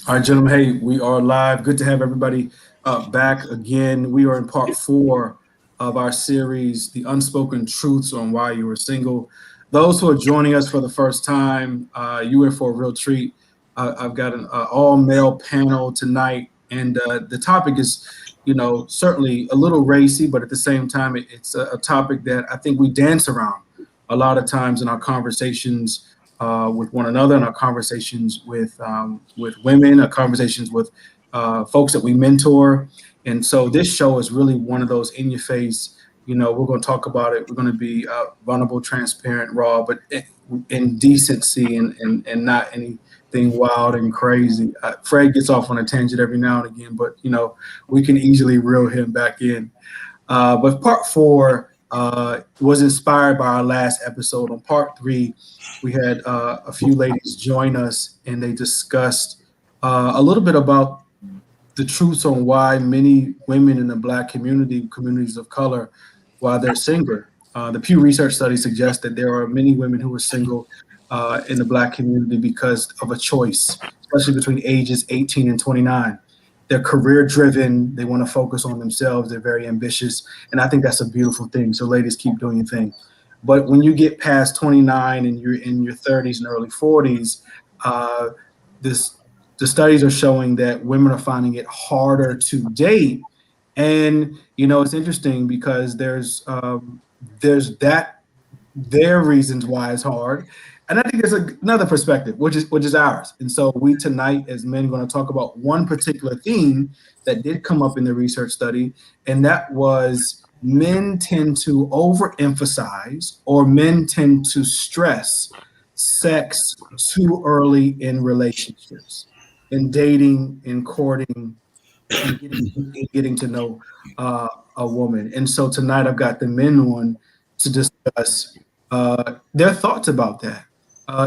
All right, gentlemen. Hey, we are live. Good to have everybody back again. We are in part four of our series, The Unspoken Truths on Why You Were Single. Those who are joining us for the first time, you in for a real treat. I've got an all-male panel tonight, and the topic is, certainly a little racy, but at the same time, it's a topic that I think we dance around a lot of times in our conversations with one another, and our conversations with women, our conversations with folks that we mentor. And so this show is really one of those in your face. We're going to talk about it. We're going to be vulnerable, transparent, raw, but in decency and not anything wild and crazy. Fred gets off on a tangent every now and again, but we can easily reel him back in. But part four was inspired by our last episode. On part three, we had a few ladies join us, and they discussed a little bit about the truths on why many women in the Black communities of color, while they're single. The Pew Research study suggests that there are many women who are single in the Black community because of a choice, especially between ages 18 and 29. They're career driven. They want to focus on themselves. They're very ambitious. And I think that's a beautiful thing. So ladies, keep doing your thing. But when you get past 29 and you're in your 30s and early 40s, uh, this the studies are showing that women are finding it harder to date. And it's interesting because there's their reasons why it's hard. And I think there's another perspective, which is ours. And so we tonight, as men, are going to talk about one particular theme that did come up in the research study, and that was men tend to overemphasize or men tend to stress sex too early in relationships, in dating, in courting, and getting to know a woman. And so tonight I've got the men on to discuss their thoughts about that.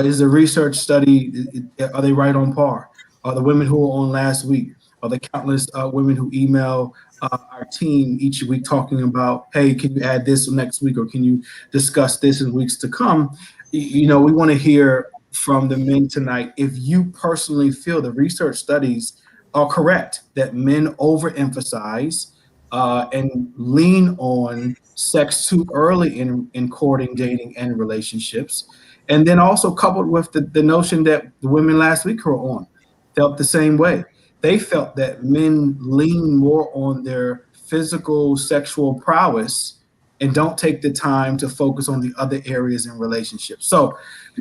Is the research study, are they right on par? Are the women who were on last week, are the countless women who email our team each week talking about, hey, can you add this next week, or can you discuss this in weeks to come? We want to hear from the men tonight if you personally feel the research studies are correct, that men overemphasize and lean on sex too early in courting, dating, and relationships. And then also coupled with the notion that the women last week who were on felt the same way. They felt that men lean more on their physical, sexual prowess and don't take the time to focus on the other areas in relationships. So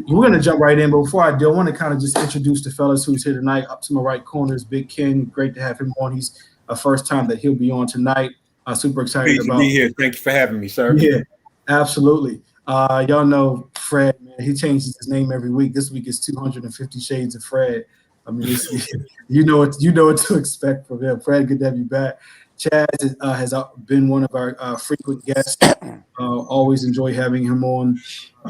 we're going to jump right in. But before I do, I want to kind of just introduce the fellas who's here tonight. Up to my right corner is Big Ken. Great to have him on. He's a first time that he'll be on tonight. Super excited Great to about be here. Thank you for having me, sir. Yeah, absolutely. Y'all know Fred, man. He changes his name every week. This week is 250 Shades of Fred. I mean, you know what to expect from him. Fred, good to have you back. Chaz has been one of our frequent guests. Always enjoy having him on.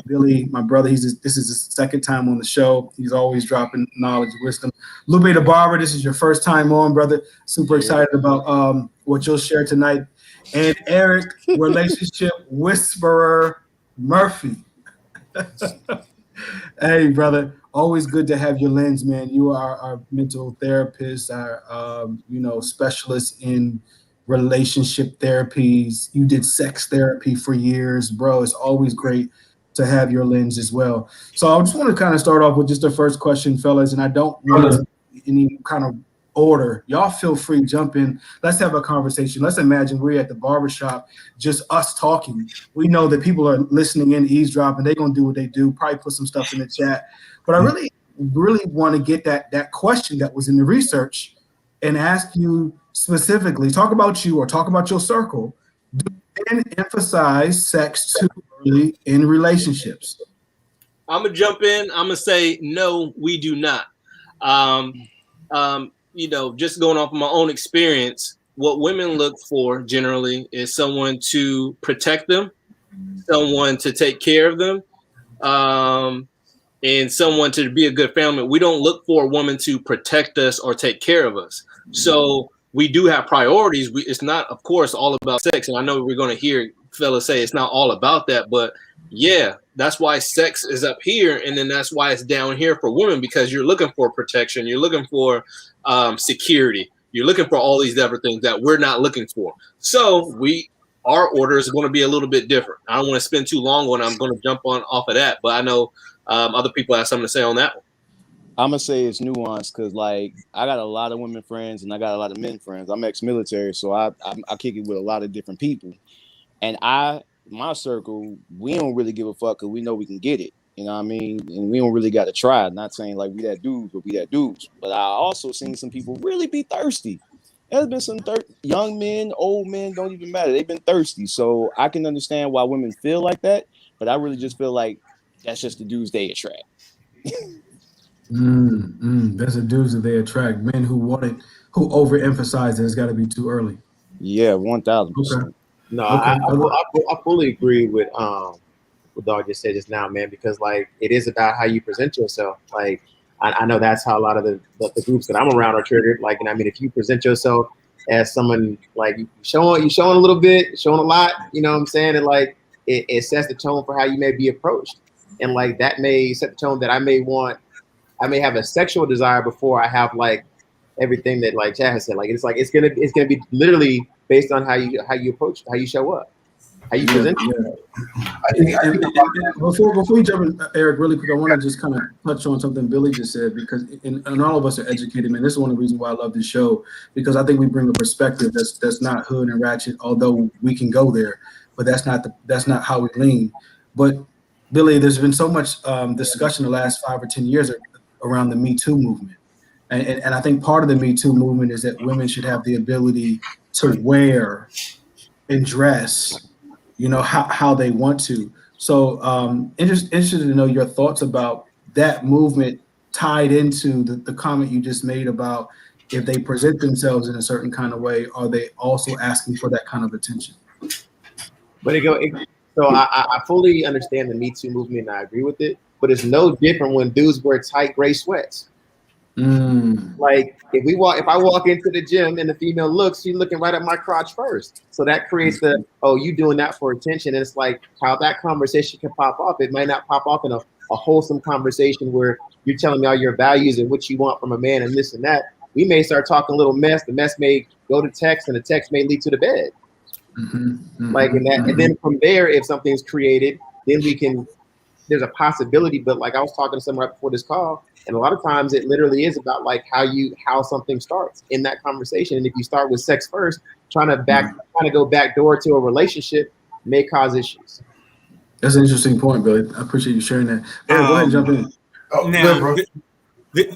Billy, my brother, this is his second time on the show. He's always dropping knowledge, wisdom. Lupe the Barber, this is your first time on, brother. Super excited about what you'll share tonight. And Eric, relationship whisperer Murphy. Hey, brother, always good to have your lens, man. You are our mental therapist, our specialist in relationship therapies. You did sex therapy for years, bro. It's always great to have your lens as well. So I just want to kind of start off with just the first question, fellas, and I don't want to any kind of order. Y'all feel free, jump in. Let's have a conversation. Let's imagine we're at the barbershop, just us talking. We know that people are listening in, eavesdropping. They're gonna do what they do, probably put some stuff in the chat. But I really want to get that question that was in the research and ask you specifically, talk about you or talk about your circle. Do men emphasize sex too early in relationships? I'm gonna jump in. I'm gonna say no, we do not. Um, just going off of my own experience, what women look for generally is someone to protect them, someone to take care of them, and someone to be a good family. We don't look for a woman to protect us or take care of us. So we do have priorities. It's not, of course, all about sex. And I know we're going to hear fellas say, it's not all about that. But yeah, that's why sex is up here, and then that's why it's down here for women, because you're looking for protection, you're looking for security, you're looking for all these other things that we're not looking for. So our order is going to be a little bit different. I don't want to spend too long on it. I'm going to jump on off of that, but I know other people have something to say on that one. I'm gonna say it's nuanced because, like, I got a lot of women friends and I got a lot of men friends. I'm ex-military, so I kick it with a lot of different people. And my circle, we don't really give a fuck because we know we can get it. You know what I mean? And we don't really got to try. Not saying like we that dudes, but we that dudes. But I also seen some people really be thirsty. There's been some young men, old men, don't even matter. They've been thirsty. So I can understand why women feel like that. But I really just feel like that's just the dudes they attract. That's the dudes that they attract. Men who overemphasize that it's got to be too early. Yeah, 1,000%. No, okay. I fully agree with what Dog just said just now, man. Because like it is about how you present yourself. Like I know that's how a lot of the groups that I'm around are triggered. Like, and I mean, if you present yourself as someone like you showing a little bit, showing a lot, you know what I'm saying, and like it sets the tone for how you may be approached, and like that may set the tone that I may have a sexual desire before I have like everything that like Chad has said. Like it's gonna be literally based on how you approach, how you show up, how you present. Before we jump in, Eric, really quick, I want to just kind of touch on something Billy just said, because and all of us are educated, man. This is one of the reasons why I love this show, because I think we bring a perspective that's not hood and ratchet, although we can go there, but that's not how we lean. But Billy, there's been so much discussion the last 5 or 10 years around the Me Too movement. And I think part of the Me Too movement is that women should have the ability to wear and dress, you know, how they want to. So interested to know your thoughts about that movement tied into the comment you just made about if they present themselves in a certain kind of way, are they also asking for that kind of attention? So I fully understand the Me Too movement and I agree with it, but it's no different when dudes wear tight gray sweats. Like if I walk into the gym and the female looks, she's looking right at my crotch first. So that creates you doing that for attention. And it's like how that conversation can pop off. It might not pop off in a wholesome conversation where you're telling me all your values and what you want from a man and this and that. We may start talking a little mess. The mess may go to text and the text may lead to the bed. And then from there, if something's created, then there's a possibility. But like I was talking to someone right before this call, and a lot of times it literally is about like how something starts in that conversation. And if you start with sex first, trying to go backdoor to a relationship may cause issues. That's an interesting point, Billy. I appreciate you sharing that. Eric, go ahead and jump in.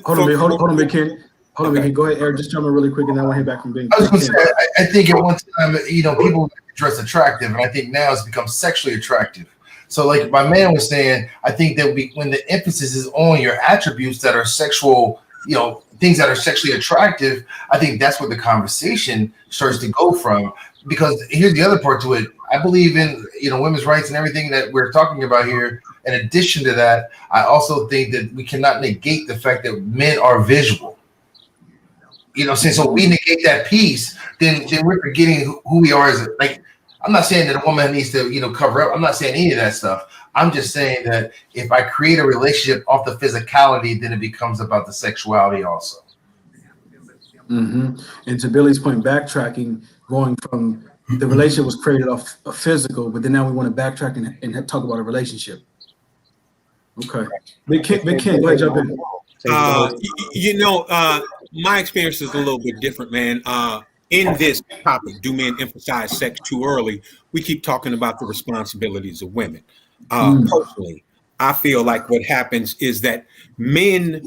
Hold on, Big Ken. Hold on, Big Ken. Go ahead, Eric. Just jump in really quick, and then I want to hear back from Big Ken. I was going to say, I think at one time, people dress attractive, and I think now it's become sexually attractive. So like my man was saying, I think that when the emphasis is on your attributes that are sexual, things that are sexually attractive, I think that's where the conversation starts to go from. Because here's the other part to it. I believe in, women's rights and everything that we're talking about here. In addition to that, I also think that we cannot negate the fact that men are visual. So we negate that piece, then we're forgetting who we are as I'm not saying that a woman needs to, cover up. I'm not saying any of that stuff. I'm just saying that if I create a relationship off the physicality, then it becomes about the sexuality also. And to Billy's point, backtracking, going from the relationship was created off a physical, but then now we want to backtrack and talk about a relationship. Okay. Big Ken, go ahead, jump in. My experience is a little bit different, man. In this topic, do men emphasize sex too early? We keep talking about the responsibilities of women. Personally, I feel like what happens is that men,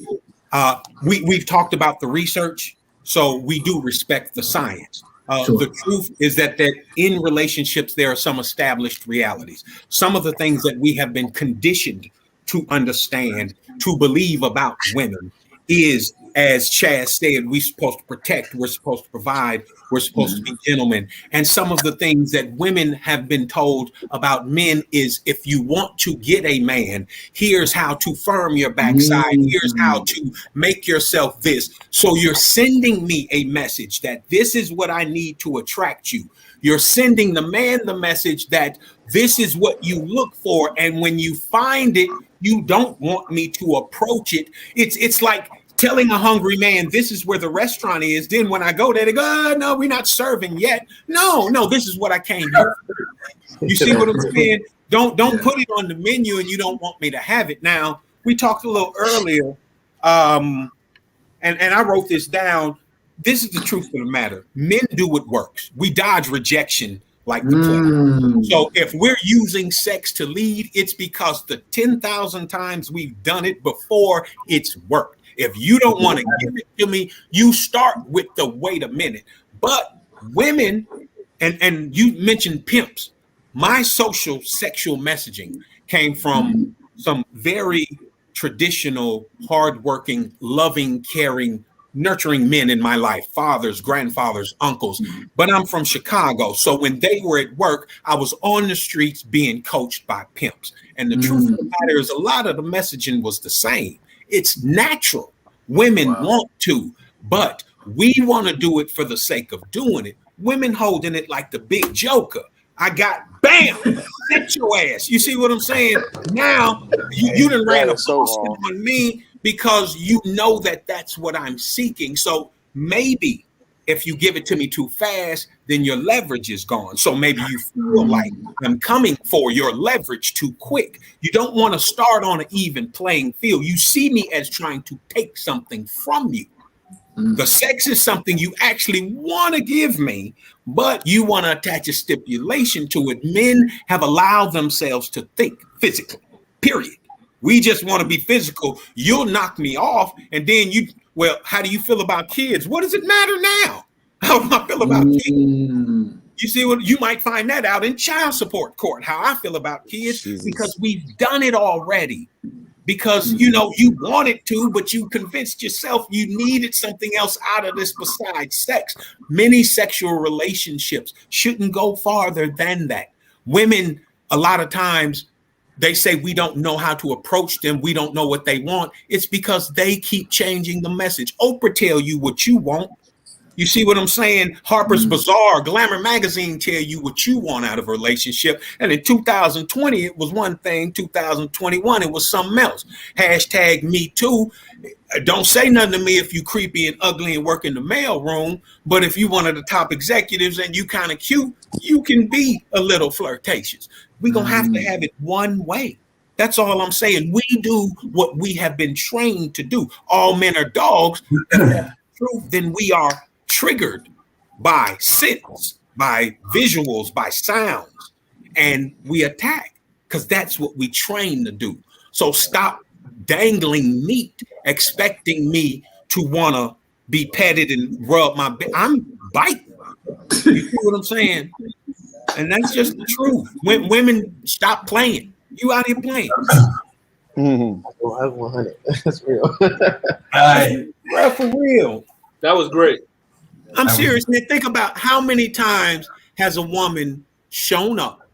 we've talked about the research, so we do respect the science. The truth is that in relationships, there are some established realities. Some of the things that we have been conditioned to understand, to believe about women is, as Chad said, we're supposed to protect, we're supposed to provide, we're supposed to be gentlemen. And some of the things that women have been told about men is, if you want to get a man, here's how to firm your backside, here's how to make yourself this. So you're sending me a message that this is what I need to attract you. You're sending the man the message that this is what you look for, and when you find it, you don't want me to approach it. It's like telling a hungry man, this is where the restaurant is. Then when I go there, they go, oh, no, we're not serving yet. No, this is what I came here for. You see what I'm saying? Don't put it on the menu and you don't want me to have it. Now, we talked a little earlier, and I wrote this down. This is the truth of the matter. Men do what works. We dodge rejection like the plague. So if we're using sex to lead, it's because the 10,000 times we've done it before, it's worked. If you don't want to give it to me, you start with the wait a minute. But women, and you mentioned pimps, my social sexual messaging came from some very traditional, hardworking, loving, caring, nurturing men in my life, fathers, grandfathers, uncles. But I'm from Chicago. So when they were at work, I was on the streets being coached by pimps. And the truth of the matter is a lot of the messaging was the same. It's natural. Women want to, but we want to do it for the sake of doing it. Women holding it like the big joker. I got, bam, set your ass. You see what I'm saying? Now, you done ran a post on me because you know that that's what I'm seeking. So maybe if you give it to me too fast, then your leverage is gone. So maybe you feel like I'm coming for your leverage too quick. You don't want to start on an even playing field. You see me as trying to take something from you. The sex is something you actually want to give me, but you want to attach a stipulation to it. Men have allowed themselves to think physically, period. We just want to be physical. You'll knock me off, and then how do you feel about kids? What does it matter now? How do I feel about kids? You see what you might find that out in child support court, how I feel about kids, because we've done it already. Because, you wanted to, but you convinced yourself you needed something else out of this besides sex. Many sexual relationships shouldn't go farther than that. Women, a lot of times, they say we don't know how to approach them. We don't know what they want. It's because they keep changing the message. Oprah tell you what you want. You see what I'm saying? Harper's Bazaar, Glamour Magazine tell you what you want out of a relationship. And in 2020, it was one thing. 2021, it was something else. Hashtag me too. Don't say nothing to me if you creepy and ugly and work in the mail room. But if you one of the top executives and you kind of cute, you can be a little flirtatious. We're going to have to have it one way. That's all I'm saying. We do what we have been trained to do. All men are dogs. Then we are triggered by scents, by visuals, by sounds, and we attack because that's what we train to do. So stop dangling meat, expecting me to want to be petted and rub my back. I'm biting. You see what I'm saying? And that's just the truth. When women stop playing, you out here playing. Well, that's 100. That's real. Bro, for real. That was great. I'm serious, man. Think about how many times has a woman shown up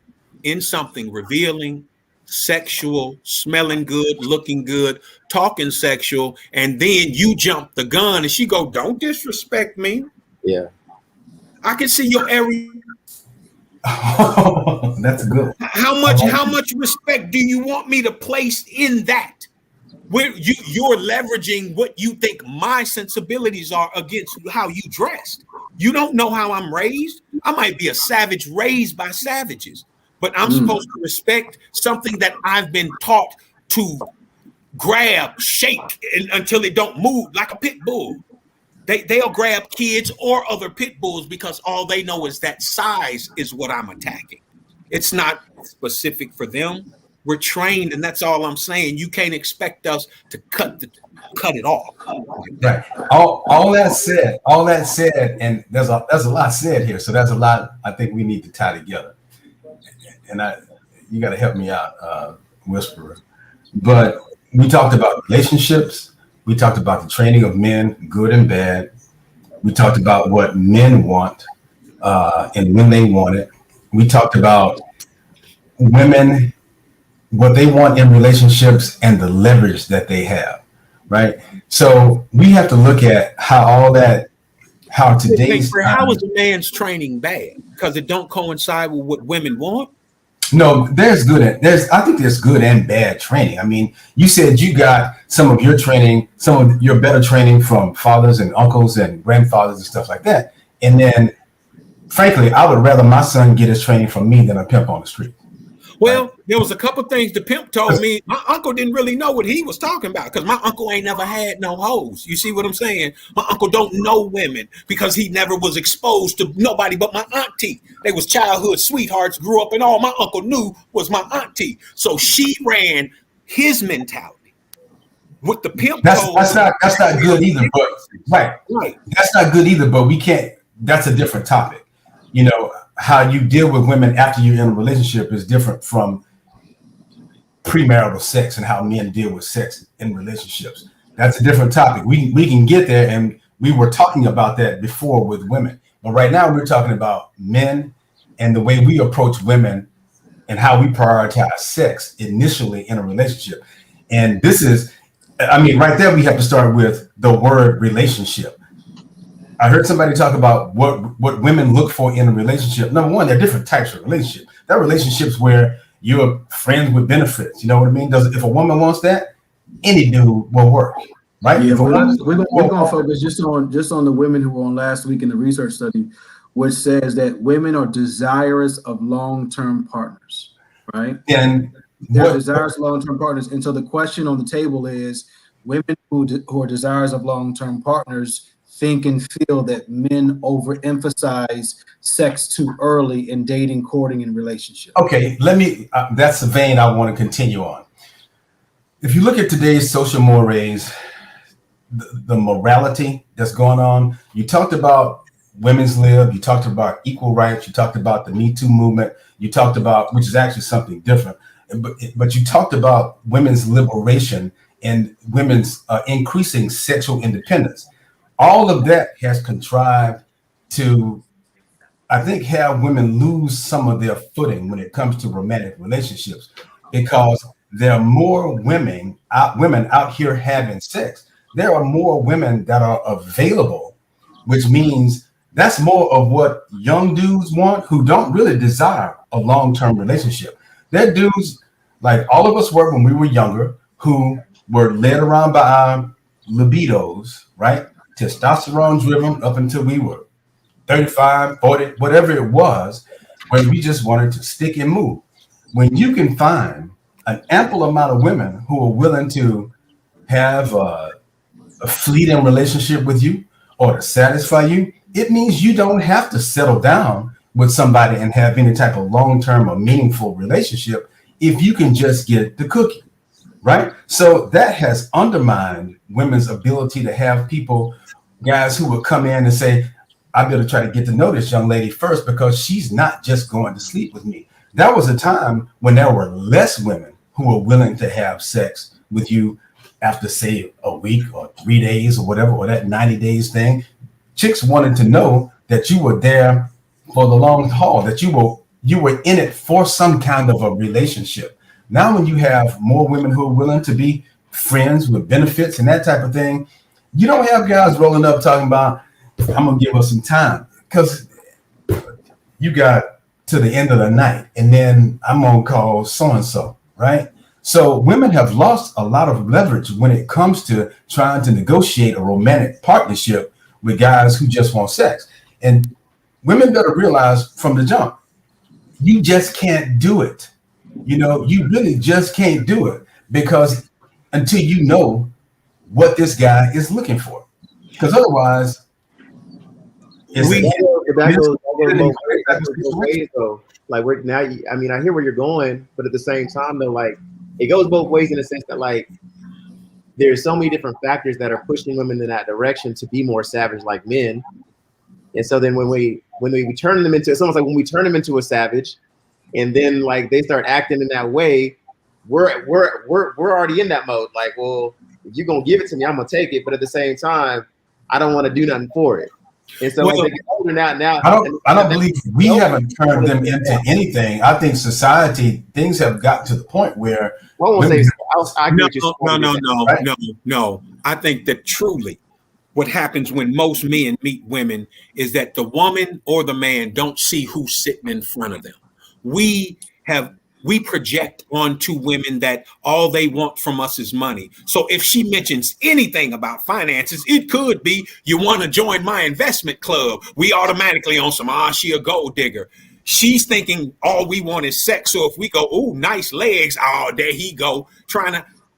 in something revealing, sexual, smelling good, looking good, talking sexual, and then you jump the gun and she go, don't disrespect me. Yeah. I can see your area. Oh, that's good. How much respect do you want me to place in that? Where you're leveraging what you think my sensibilities are against how you dressed. You don't know how I'm raised. I might be a savage raised by savages, but I'm supposed to respect something that I've been taught to grab, shake until it don't move, like a pit bull. They'll grab kids or other pit bulls because all they know is that size is what I'm attacking. It's not specific for them. We're trained, and that's all I'm saying. You can't expect us to cut it off. Right. All that said, and there's a lot said here. So there's a lot I think we need to tie together. And you got to help me out, Whisperer. But we talked about relationships. We talked about the training of men, good and bad. We talked about what men want and when they want it. We talked about women, what they want in relationships and the leverage that they have, right? So we have to look at how how today's how is a man's training bad? Because it don't coincide with what women want? No, I think there's good and bad training. I mean, you said you got some of your training, some of your better training from fathers and uncles and grandfathers and stuff like that. And then, frankly, I would rather my son get his training from me than a pimp on the street. Well, there was a couple things the pimp told me. My uncle didn't really know what he was talking about because my uncle ain't never had no hoes. You see what I'm saying? My uncle don't know women because he never was exposed to nobody but my auntie. They was childhood sweethearts, grew up, and all my uncle knew was my auntie. So she ran his mentality. What the pimp told that's not good either. But right, that's not good either. But we can't. That's a different topic. You know, how you deal with women after you're in a relationship is different from premarital sex and how men deal with sex in relationships. That's a different topic. We can get there, and we were talking about that before with women. But right now we're talking about men and the way we approach women and how we prioritize sex initially in a relationship. And this is, I mean, right there we have to start with the word relationship. I heard somebody talk about what women look for in a relationship. Number one, there are different types of relationships. There are relationships where you're friends with benefits. You know what I mean? If a woman wants that, any dude will work, right? Yeah, we're going to focus just on the women who were on last week in the research study, which says that women are desirous of long-term partners, right? And they're desirous of long-term partners. And so the question on the table is, women who are desirous of long-term partners think and feel that men overemphasize sex too early in dating, courting, and relationship. Okay, that's the vein I want to continue on. If you look at today's social mores, the morality that's going on, you talked about women's lib, you talked about equal rights, you talked about the Me Too movement, you talked about, which is actually something different, but you talked about women's liberation and women's increasing sexual independence. All of that has contrived to, I think, have women lose some of their footing when it comes to romantic relationships, because there are more women out here having sex. There are more women that are available, which means that's more of what young dudes want who don't really desire a long-term relationship. They're dudes like all of us were when we were younger, who were led around by our libidos, right? Testosterone driven up until we were 35, 40, whatever it was, where we just wanted to stick and move. When you can find an ample amount of women who are willing to have a fleeting relationship with you or to satisfy you, it means you don't have to settle down with somebody and have any type of long-term or meaningful relationship if you can just get the cookie, right? So that has undermined women's ability to have guys who would come in and say, I better try to get to know this young lady first because she's not just going to sleep with me. That was a time when there were less women who were willing to have sex with you after, say, a week or 3 days or whatever, or that 90 days thing. Chicks wanted to know that you were there for the long haul, that you were in it for some kind of a relationship. Now, when you have more women who are willing to be friends with benefits and that type of thing, you don't have guys rolling up talking about, I'm going to give her some time, because you got to the end of the night and then I'm going to call so-and-so, right? So women have lost a lot of leverage when it comes to trying to negotiate a romantic partnership with guys who just want sex. And women better realize from the jump, you just can't do it. You know, you really just can't do it, because until you know what this guy is looking for, because otherwise that goes both ways though. Like we're now, I mean, I hear where you're going, but at the same time though, like it goes both ways in the sense that like there's so many different factors that are pushing women in that direction to be more savage like men. And so then when we turn them into, it's almost like when we turn them into a savage, and then like they start acting in that way, we're already in that mode. Like, well, if you're gonna give it to me, I'm gonna take it. But at the same time, I don't want to do nothing for it. And so when they get older now, I don't believe we haven't turned them into anything. I think society, things have gotten to the point where no. I think that truly what happens when most men meet women is that the woman or the man don't see who's sitting in front of them. We project onto women that all they want from us is money. So if she mentions anything about finances, it could be, you want to join my investment club. We automatically on some, she a gold digger. She's thinking all we want is sex. So if we go, oh, nice legs, there he go,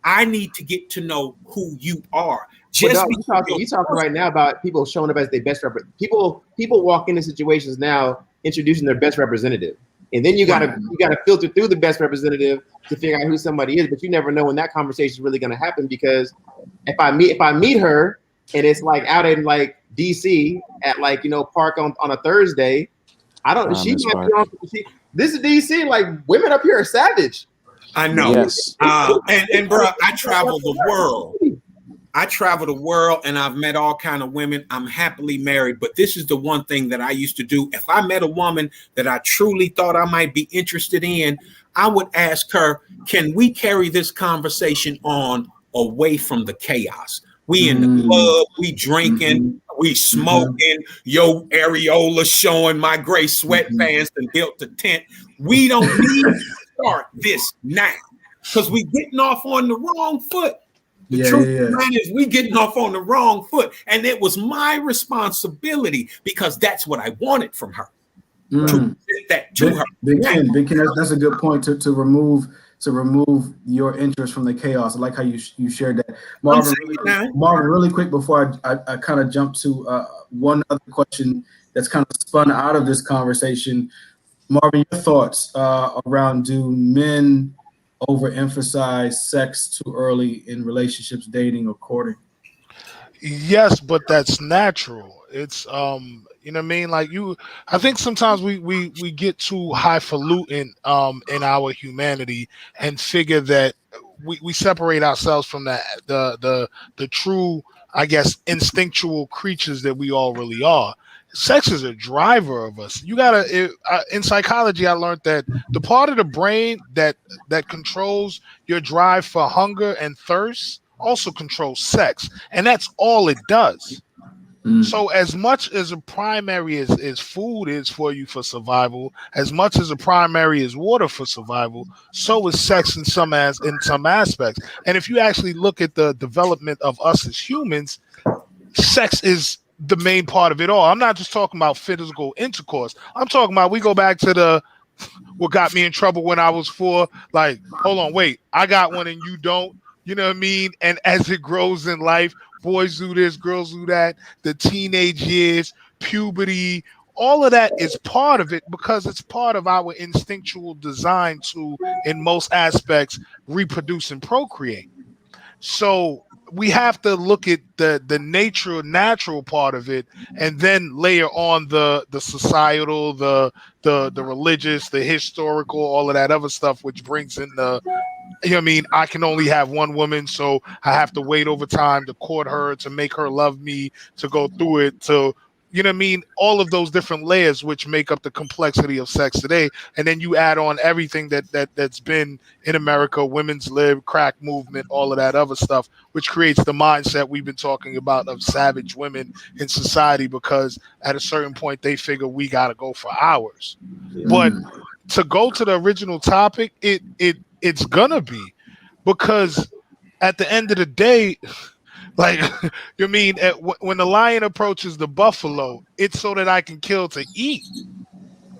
I need to get to know who you are. You talking right now about people showing up as their best people walk into situations now introducing their best representative. And then you gotta filter through the best representative to figure out who somebody is, but you never know when that conversation is really gonna happen, because if I meet her and it's like out in like DC at like, you know, park on a Thursday, I don't she might be on this is DC, like women up here are savage. I know. Yes. And bro, I travel the world. And I've met all kind of women. I'm happily married, but this is the one thing that I used to do. If I met a woman that I truly thought I might be interested in, I would ask her, can we carry this conversation on away from the chaos? We in the club, we drinking, we smoking, yo areola showing, my gray sweatpants and built the tent. We don't need to start this now because we getting off on the wrong foot. The truth is we getting off on the wrong foot. And it was my responsibility because that's what I wanted from her. To get that to her. Big Ken, that's a good point to remove your interest from the chaos. I like how you shared that. Marvin, really quick before I kind of jump to one other question that's kind of spun out of this conversation. Marvin, your thoughts around, do men overemphasize sex too early in relationships, dating, or courting? Yes, but that's natural. It's you know what I mean? Like I think sometimes we get too highfalutin in our humanity and figure that we separate ourselves from the true, I guess, instinctual creatures that we all really are. Sex is a driver of us. You gotta. In psychology, I learned that the part of the brain that controls your drive for hunger and thirst also controls sex, and that's all it does. So as much as a primary is food is for you for survival, as much as a primary is water for survival, so is sex in some aspects. And if you actually look at the development of us as humans, sex is the main part of it all. I'm not just talking about physical intercourse. I'm talking about, we go back to what got me in trouble when I was 4. Like, hold on, wait, I got one and you don't. You know what I mean? And as it grows in life, boys do this, girls do that, the teenage years, puberty, all of that is part of it because it's part of our instinctual design to, in most aspects, reproduce and procreate. So we have to look at the natural part of it, and then layer on the societal, the religious, the historical, all of that other stuff, which brings in the, you know what I mean, I can only have one woman, so I have to wait over time to court her, to make her love me, to go through it, to, you know what I mean, all of those different layers which make up the complexity of sex today. And then you add on everything that's been in America, women's lib, crack movement, all of that other stuff, which creates the mindset we've been talking about of savage women in society, because at a certain point they figure we got to go for hours. But to go to the original topic, it's gonna be, because at the end of the day, like, you mean, when the lion approaches the buffalo, it's so that I can kill to eat.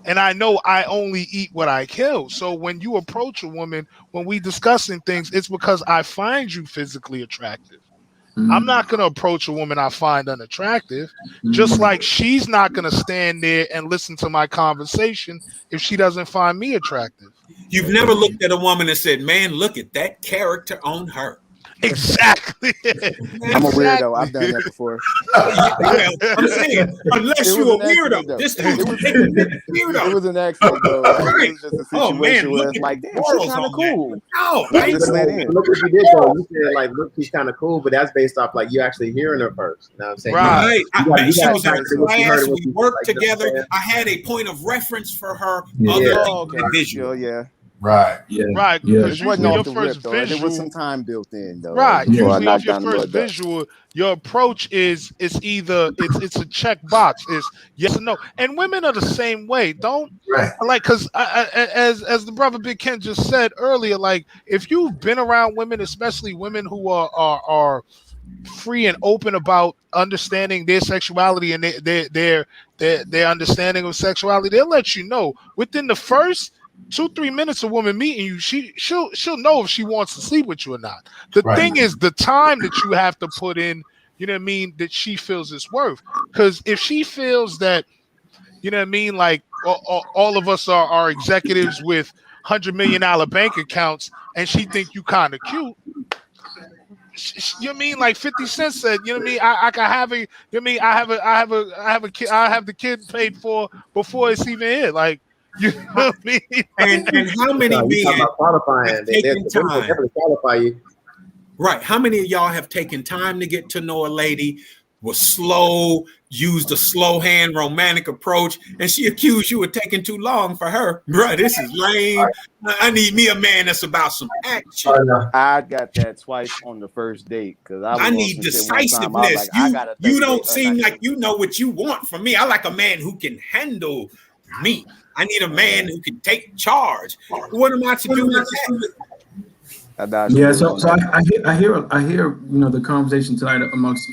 And I know I only eat what I kill. So when you approach a woman, when we discussing things, it's because I find you physically attractive. I'm not going to approach a woman I find unattractive, just like she's not going to stand there and listen to my conversation if she doesn't find me attractive. You've never looked at a woman and said, man, look at that character on her. Exactly. I'm a weirdo. I've done that before. Yeah, I'm saying, unless you're a weirdo. This dude's weirdo. It was an accident, though. Right. It was just a situation where it's like, damn, she's kind of cool. No, Look what you did, though. You said, like, look, she's kind of cool, but that's based off, like, you actually hearing her first. You know what I'm saying? Right. She was in class. We worked together. I had a point of reference for her. Okay. Visual. Yeah. Right. Yeah. Right, Yeah. because It wasn't usually off your the first rip though. There was some visual, time built in though. right? Before I Usually off knocked your down the first mud duck. visual, your approach is it's either it's a check box, is yes or no. And women are the same way. Don't Right. like because as the brother Big Ken just said earlier, like if you've been around women, especially women who are free and open about understanding their sexuality and their understanding of sexuality, they'll let you know within the first 2-3 minutes of woman meeting you, she'll know if she wants to sleep with you or not. The Right. thing is the time that you have to put in, you know what I mean, that she feels it's worth. Because if she feels that, you know what I mean, like all of us are executives with $100 million bank accounts, and she think you kind of cute, you know what I mean? Like 50 Cent said, you know what I mean? I can have a, you know what I mean? I have a kid, I have the kid paid for before it's even here. Like, you know what I mean? And how many You talking men about qualifying? have They taken time? definitely qualify you. Right. How many of y'all have taken time to get to know a lady, was slow, used a slow hand romantic approach, and she accused you of taking too long for her? Bruh, this is lame. I need me a man that's about some action. I got that twice on the first date because I was I on need some shit one time. I was decisiveness. like, I got a 30 You don't day, seem like you know what you want from me. I like a man who can handle me. I need a man who can take charge. What am I to do with that? Yeah, so I hear the conversation tonight amongst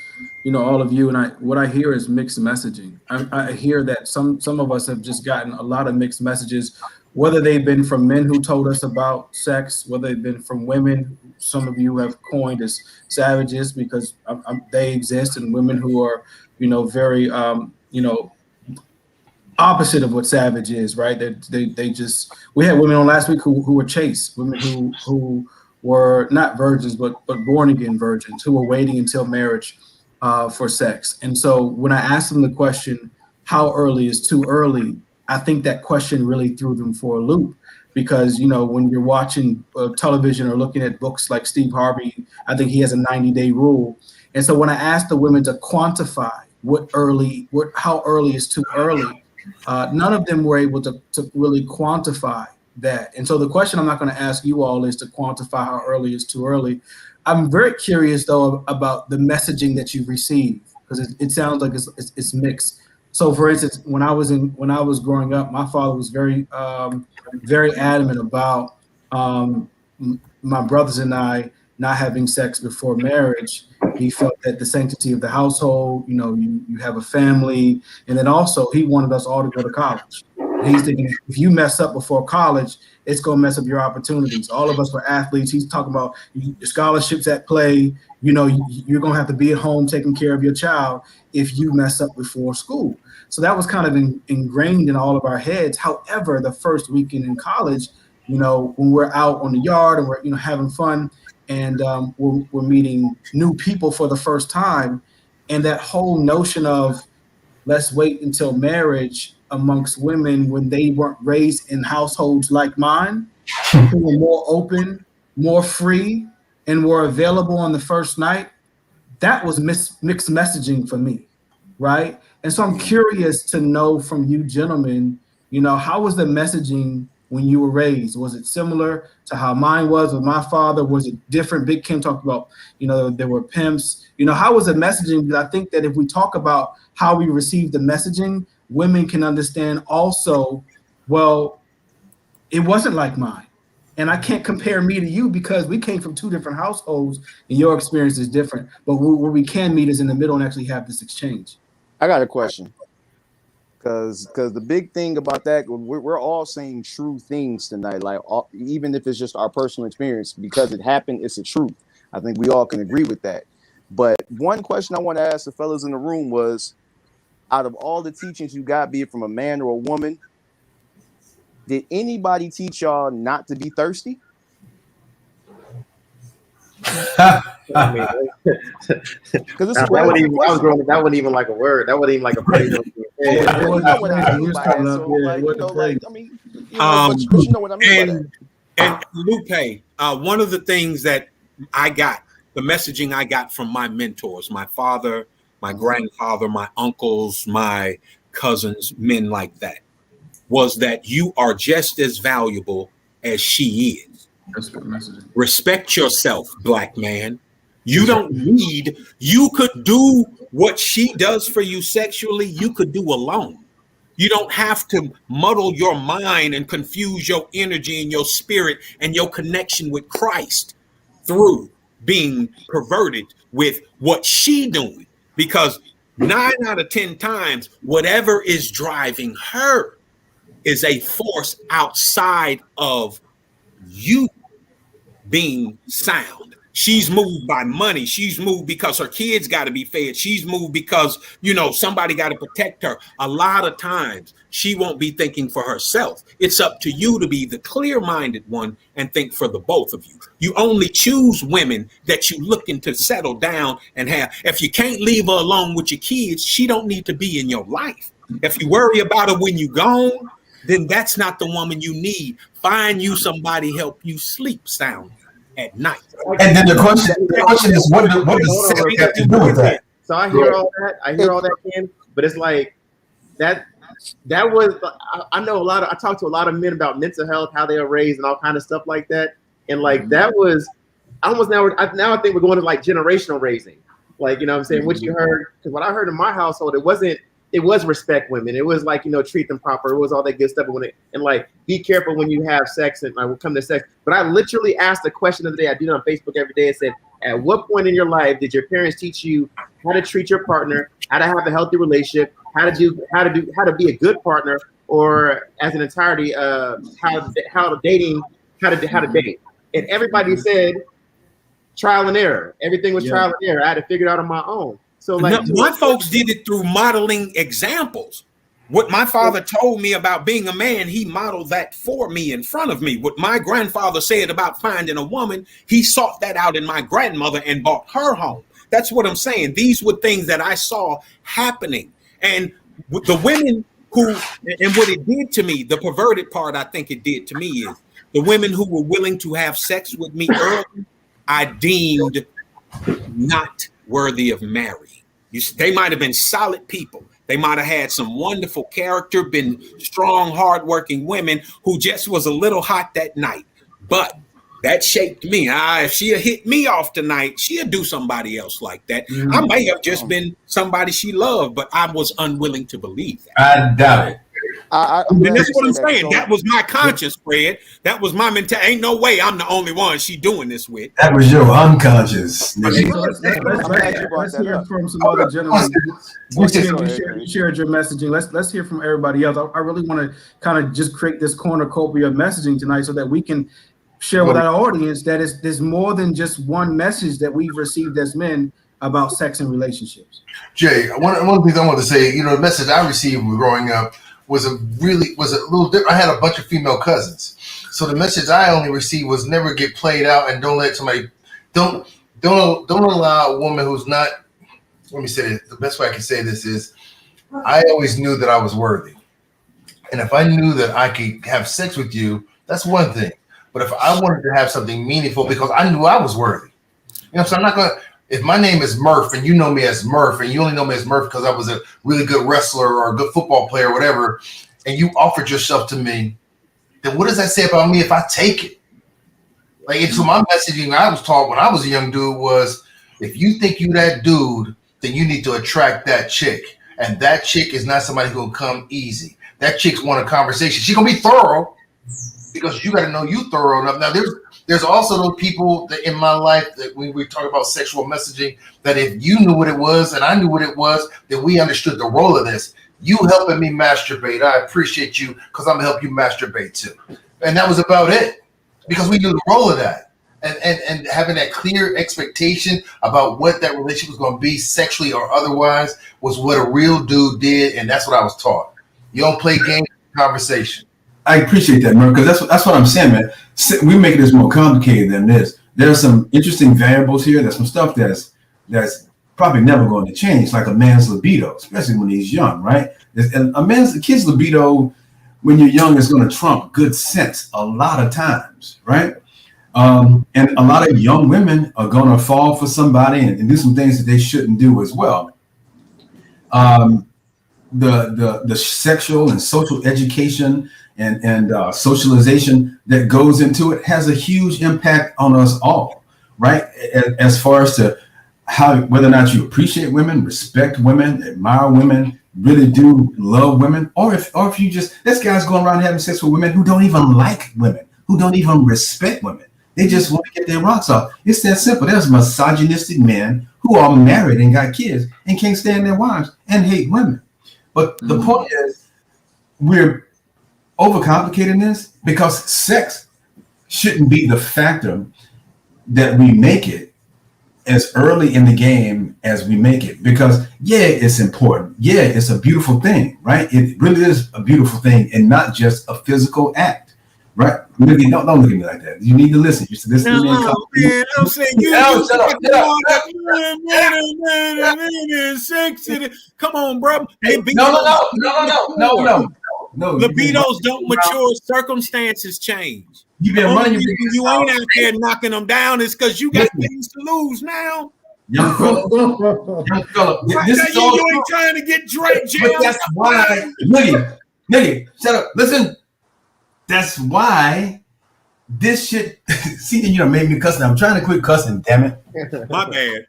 all of you, and what I hear is mixed messaging. I hear that some of us have just gotten a lot of mixed messages, whether they've been from men who told us about sex, whether they've been from women. Some of you have coined as savages because they exist, and women who are very opposite of what savage is, right? They just, we had women on last week who were chaste, women who were not virgins but born again virgins who were waiting until marriage for sex. And so when I asked them the question, how early is too early? I think that question really threw them for a loop because when you're watching television or looking at books like Steve Harvey, I think he has a 90-day rule. And so when I asked the women to quantify how early is too early, none of them were able to really quantify that. And so the question I'm not going to ask you all is to quantify how early is too early. I'm very curious though about the messaging that you've received because it sounds like it's mixed. So for instance, when I was growing up, my father was very adamant about my brothers and I not having sex before marriage. He felt that the sanctity of the household, you have a family, and then also he wanted us all to go to college. And he's thinking if you mess up before college, it's going to mess up your opportunities. All of us were athletes. He's talking about scholarships at play. You're going to have to be at home taking care of your child if you mess up before school. So that was kind of ingrained in all of our heads. However, the first weekend in college, when we're out on the yard and we're having fun, and we're meeting new people for the first time, and that whole notion of let's wait until marriage amongst women when they weren't raised in households like mine, who were more open, more free, and more available on the first night, that was mixed messaging for me, right? And so I'm curious to know from you gentlemen, how was the messaging when you were raised? Was it similar to how mine was with my father? Was it different? Big Kim talked about, there were pimps. How was the messaging? Because I think that if we talk about how we receive the messaging, women can understand also, well, it wasn't like mine. And I can't compare me to you because we came from two different households and your experience is different. But where we can meet is in the middle and actually have this exchange. I got a question. Because the big thing about that, we're all saying true things tonight. Like even if it's just our personal experience, because it happened, it's a truth. I think we all can agree with that. But one question I want to ask the fellas in the room was, out of all the teachings you got, be it from a man or a woman, did anybody teach y'all not to be thirsty? I mean, Because that wasn't even like a word. That wasn't even like a phrase. You know what I mean by that. So, like, I mean, but you know what I mean by that. And Lupe, one of the things that I got, the messaging I got from my mentors, my father, my grandfather, my uncles, my cousins, men like that, was that you are just as valuable as she is. That's good messaging. Respect yourself, black man. You don't need, you could do what she does for you sexually, you could do alone. You don't have to muddle your mind and confuse your energy and your spirit and your connection with Christ through being perverted with what she doing. Because 9 out of 10 times, whatever is driving her is a force outside of you being sound. She's moved by money. She's moved because her kids got to be fed. She's moved because, somebody got to protect her. A lot of times she won't be thinking for herself. It's up to you to be the clear-minded one and think for the both of you. You only choose women that you looking to settle down and have. If you can't leave her alone with your kids, she don't need to be in your life. If you worry about her when you're gone, then that's not the woman you need. Find you somebody help you sleep sound at night. And then the question is, what does sex have to do with that? So I hear all that, Ken, but it's like that was, I know I talked to a lot of men about mental health, how they are raised and all kind of stuff like that. And like, that was almost now I think we're going to like generational raising. Like, what I'm saying, what you heard, because what I heard in my household, it was respect women. It was like, treat them proper. It was all that good stuff. And like, be careful when you have sex, and like, we'll come to sex. But I literally asked a question of the day. I do it on Facebook every day. It said, at what point in your life did your parents teach you how to treat your partner, how to have a healthy relationship, how to be a good partner, or as an entirety, how to date? And everybody said trial and error. Everything was trial and error. I had to figure it out on my own. So like, my folks did it through modeling examples. What my father told me about being a man, he modeled that for me in front of me. What my grandfather said about finding a woman, he sought that out in my grandmother and brought her home. That's what I'm saying. These were things that I saw happening. And with the women who, and what it did to me, the perverted part I think it did to me is the women who were willing to have sex with me early, I deemed not worthy of marrying. They might have been solid people. They might have had some wonderful character, been strong, hardworking women who just was a little hot that night. But that shaped me. If she'd hit me off tonight, she'd do somebody else like that. I may have just been somebody she loved, but I was unwilling to believe that. I doubt it. And that's what I'm saying. That was my conscience, Fred. That was my mentality. Ain't no way I'm the only one she doing this with. That was your unconscious. Let's hear from some other gentlemen. You shared your messaging. Let's hear from everybody else. I really want to kind of just create this cornucopia of messaging tonight so that we can share with our audience that there's more than just one message that we've received as men about sex and relationships. Jay, one of the things I want to say, the message I received growing up was a little different. I had a bunch of female cousins, so the message I only received was never get played out, and don't let somebody don't allow a woman who's not. Let me say this. The best way I can say this is, I always knew that I was worthy, and if I knew that I could have sex with you, that's one thing. But if I wanted to have something meaningful, because I knew I was worthy, so I'm not gonna. If my name is Murph and you know me as Murph and you only know me as Murph because I was a really good wrestler or a good football player or whatever, and you offered yourself to me, then what does that say about me if I take it? Like, so my messaging I was taught when I was a young dude was, if you think you that dude, then you need to attract that chick. And that chick is not somebody who will come easy. That chick's want a conversation. She's going to be thorough because you got to know you thorough enough. Now, there's also those people that in my life that when we talk about sexual messaging, that if you knew what it was and I knew what it was, then we understood the role of this. You helping me masturbate, I appreciate you because I'm gonna help you masturbate too. And that was about it because we knew the role of that. And having that clear expectation about what that relationship was going to be sexually or otherwise was what a real dude did. And that's what I was taught. You don't play games, conversation. I appreciate that, man, because that's what I'm saying, man. We make this more complicated than this. There's some interesting variables here. There's some stuff that's probably never going to change, like a man's libido, especially when he's young, right? And a kid's libido when you're young is going to trump good sense a lot of times, right? And a lot of young women are going to fall for somebody and do some things that they shouldn't do as well. The sexual and social education and socialization that goes into it has a huge impact on us all, right? As far as to how, whether or not you appreciate women, respect women, admire women, really do love women, or if you just, this guy's going around having sex with women who don't even like women, who don't even respect women. They just want to get their rocks off. It's that simple. There's misogynistic men who are married and got kids and can't stand their wives and hate women. But the point is, we're overcomplicating this because sex shouldn't be the factor that we make it as early in the game as we make it. Because yeah, it's important. Yeah, it's a beautiful thing, right? It really is a beautiful thing and not just a physical act. Right? Don't look at me like that. You need to listen. You should listen to me. Man, I'm saying come on, bro. No. Libidos don't mature. Circumstances change. You've been running. You ain't out there knocking them down. It's because you got things to lose now. Young fella. You ain't trying to get Drake jail. But that's why. Nigga, shut up. Listen. That's why this shit. See, you know, made me cussing. I'm trying to quit cussing. Damn it. My bad.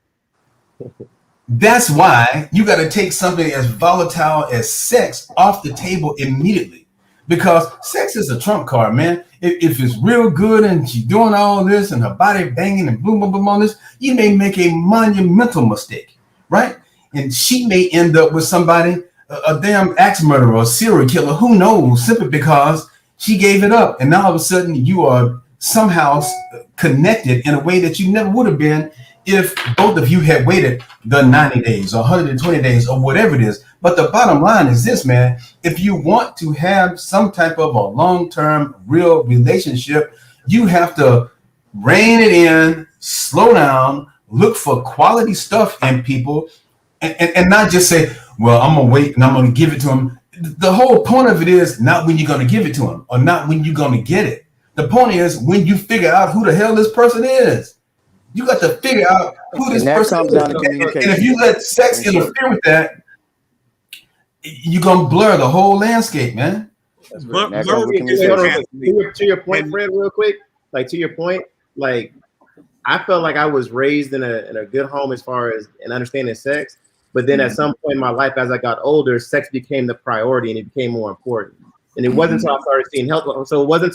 That's why you got to take something as volatile as sex off the table immediately, because sex is a trump card, man. If it's real good and she's doing all this and her body banging and boom, boom, boom on this, you may make a monumental mistake, right? And she may end up with somebody, a damn axe murderer or a serial killer, who knows, simply because she gave it up. And now all of a sudden you are somehow connected in a way that you never would have been if both of you had waited the 90 days or 120 days or whatever it is. But the bottom line is this, man. If you want to have some type of a long-term real relationship, you have to rein it in, slow down, look for quality stuff in people, and not just say, well, I'm going to wait and I'm going to give it to him. The whole point of it is not when you're going to give it to him or not when you're going to get it. The point is when you figure out who the hell this person is. You got to figure out who this person is. And if you let sex interfere with that, you're going to blur the whole landscape, man. To your point, Fred, real quick, like to your point, like I felt like I was raised in a good home as far as and understanding sex. But then at some point in my life, as I got older, sex became the priority and it became more important. And it wasn't until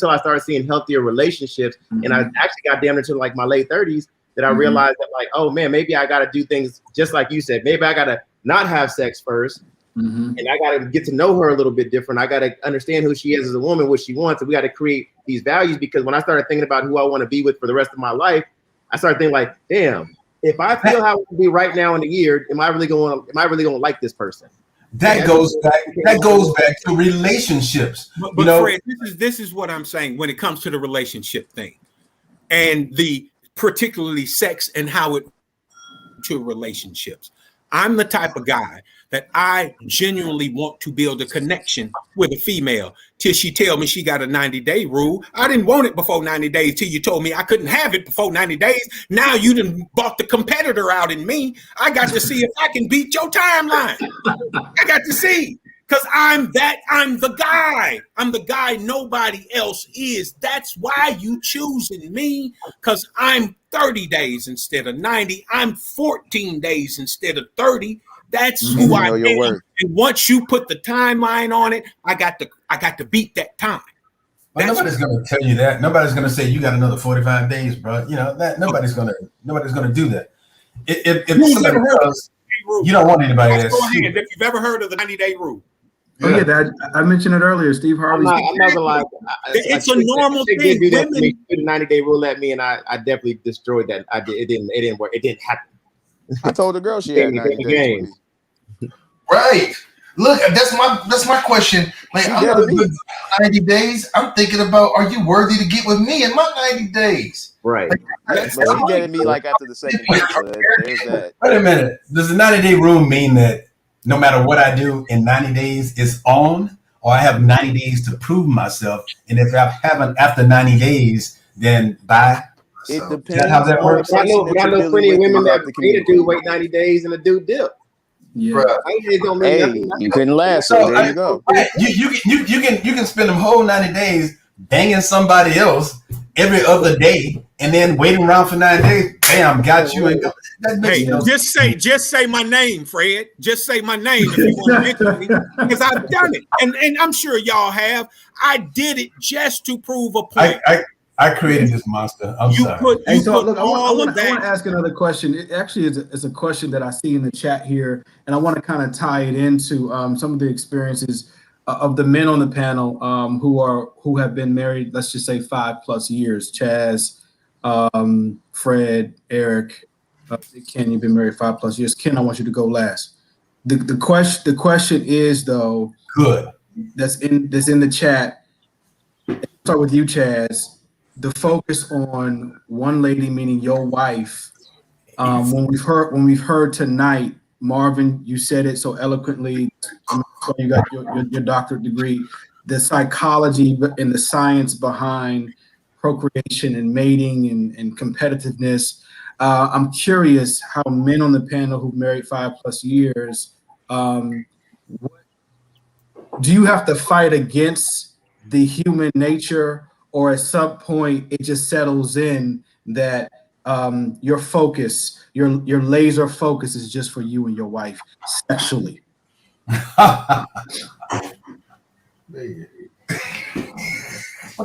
I started seeing healthier relationships, and I actually got down into like my late 30s that I realized that like, oh man, maybe I got to do things just like you said. Maybe I got to not have sex first, and I got to get to know her a little bit different. I got to understand who she is as a woman, what she wants, and we got to create these values. Because when I started thinking about who I want to be with for the rest of my life, I started thinking like, damn. If I feel how I would be right now in the year, am I really going to like this person? That goes back to relationships. But Fred, this is what I'm saying when it comes to the relationship thing, and the particularly sex and how it to relationships. I'm the type of guy that I genuinely want to build a connection with a female till she tell me she got a 90-day rule. I didn't want it before 90 days till you told me I couldn't have it before 90 days. Now you done bought the competitor out in me. I got to see if I can beat your timeline. I got to see, because I'm the guy. I'm the guy nobody else is. That's why you choosing me, because I'm 30 days instead of 90. I'm 14 days instead of 30. That's who I am. And once you put the timeline on it, I got to beat that time. Well, nobody's going to tell you that. Nobody's going to say you got another 45 days, bro. You know that nobody's going to do that. If somebody does, you don't want anybody to. If you've ever heard of the 90-day rule. Oh yeah, that I mentioned it earlier. Steve Harvey. I'm not gonna lie. It's a normal thing. Women do the 90-day rule at me, and I definitely destroyed that. It didn't work. It didn't happen. I told the girl she had 90 days. Right. Look, that's my question. Like, I'm not good 90 days. I'm thinking about, are you worthy to get with me in my 90 days? Right. But she getting me like after the second day. So there's that. Wait a minute. Does the 90-day rule mean that no matter what I do in 90 days is on, or I have 90 days to prove myself, and if I haven't after 90 days, then bye? It depends. How that works? I know plenty of women that meet a dude wait 90 days and a dude dip. Yeah. Bruh. It don't mean Hey, nothing. you couldn't last, so there you go. You can spend them whole 90 days banging somebody else every other day, and then waiting around for 9 days. Bam, got you. And that makes Hey, no sense. just say my name, Fred. Just say my name if you want to mention me, because I've done it, and I'm sure y'all have. I did it just to prove a point. I created this monster. I'm sorry. Hey, so look, I want to ask another question. It actually is a question that I see in the chat here, and I want to kind of tie it into some of the experiences of the men on the panel who have been married. Let's just say 5+ years. Chaz, Fred, Eric, Ken, you've been married 5+ years. Ken, I want you to go last. The question is though. Good. That's in the chat. I'll start with you, Chaz. The focus on one lady, meaning your wife. When we've heard tonight, Marvin, you said it so eloquently. You got your doctorate degree. The psychology and the science behind procreation and mating and competitiveness. I'm curious how men on the panel who've married 5+ years, do you have to fight against the human nature, or at some point it just settles in that your focus, your laser focus is just for you and your wife sexually? What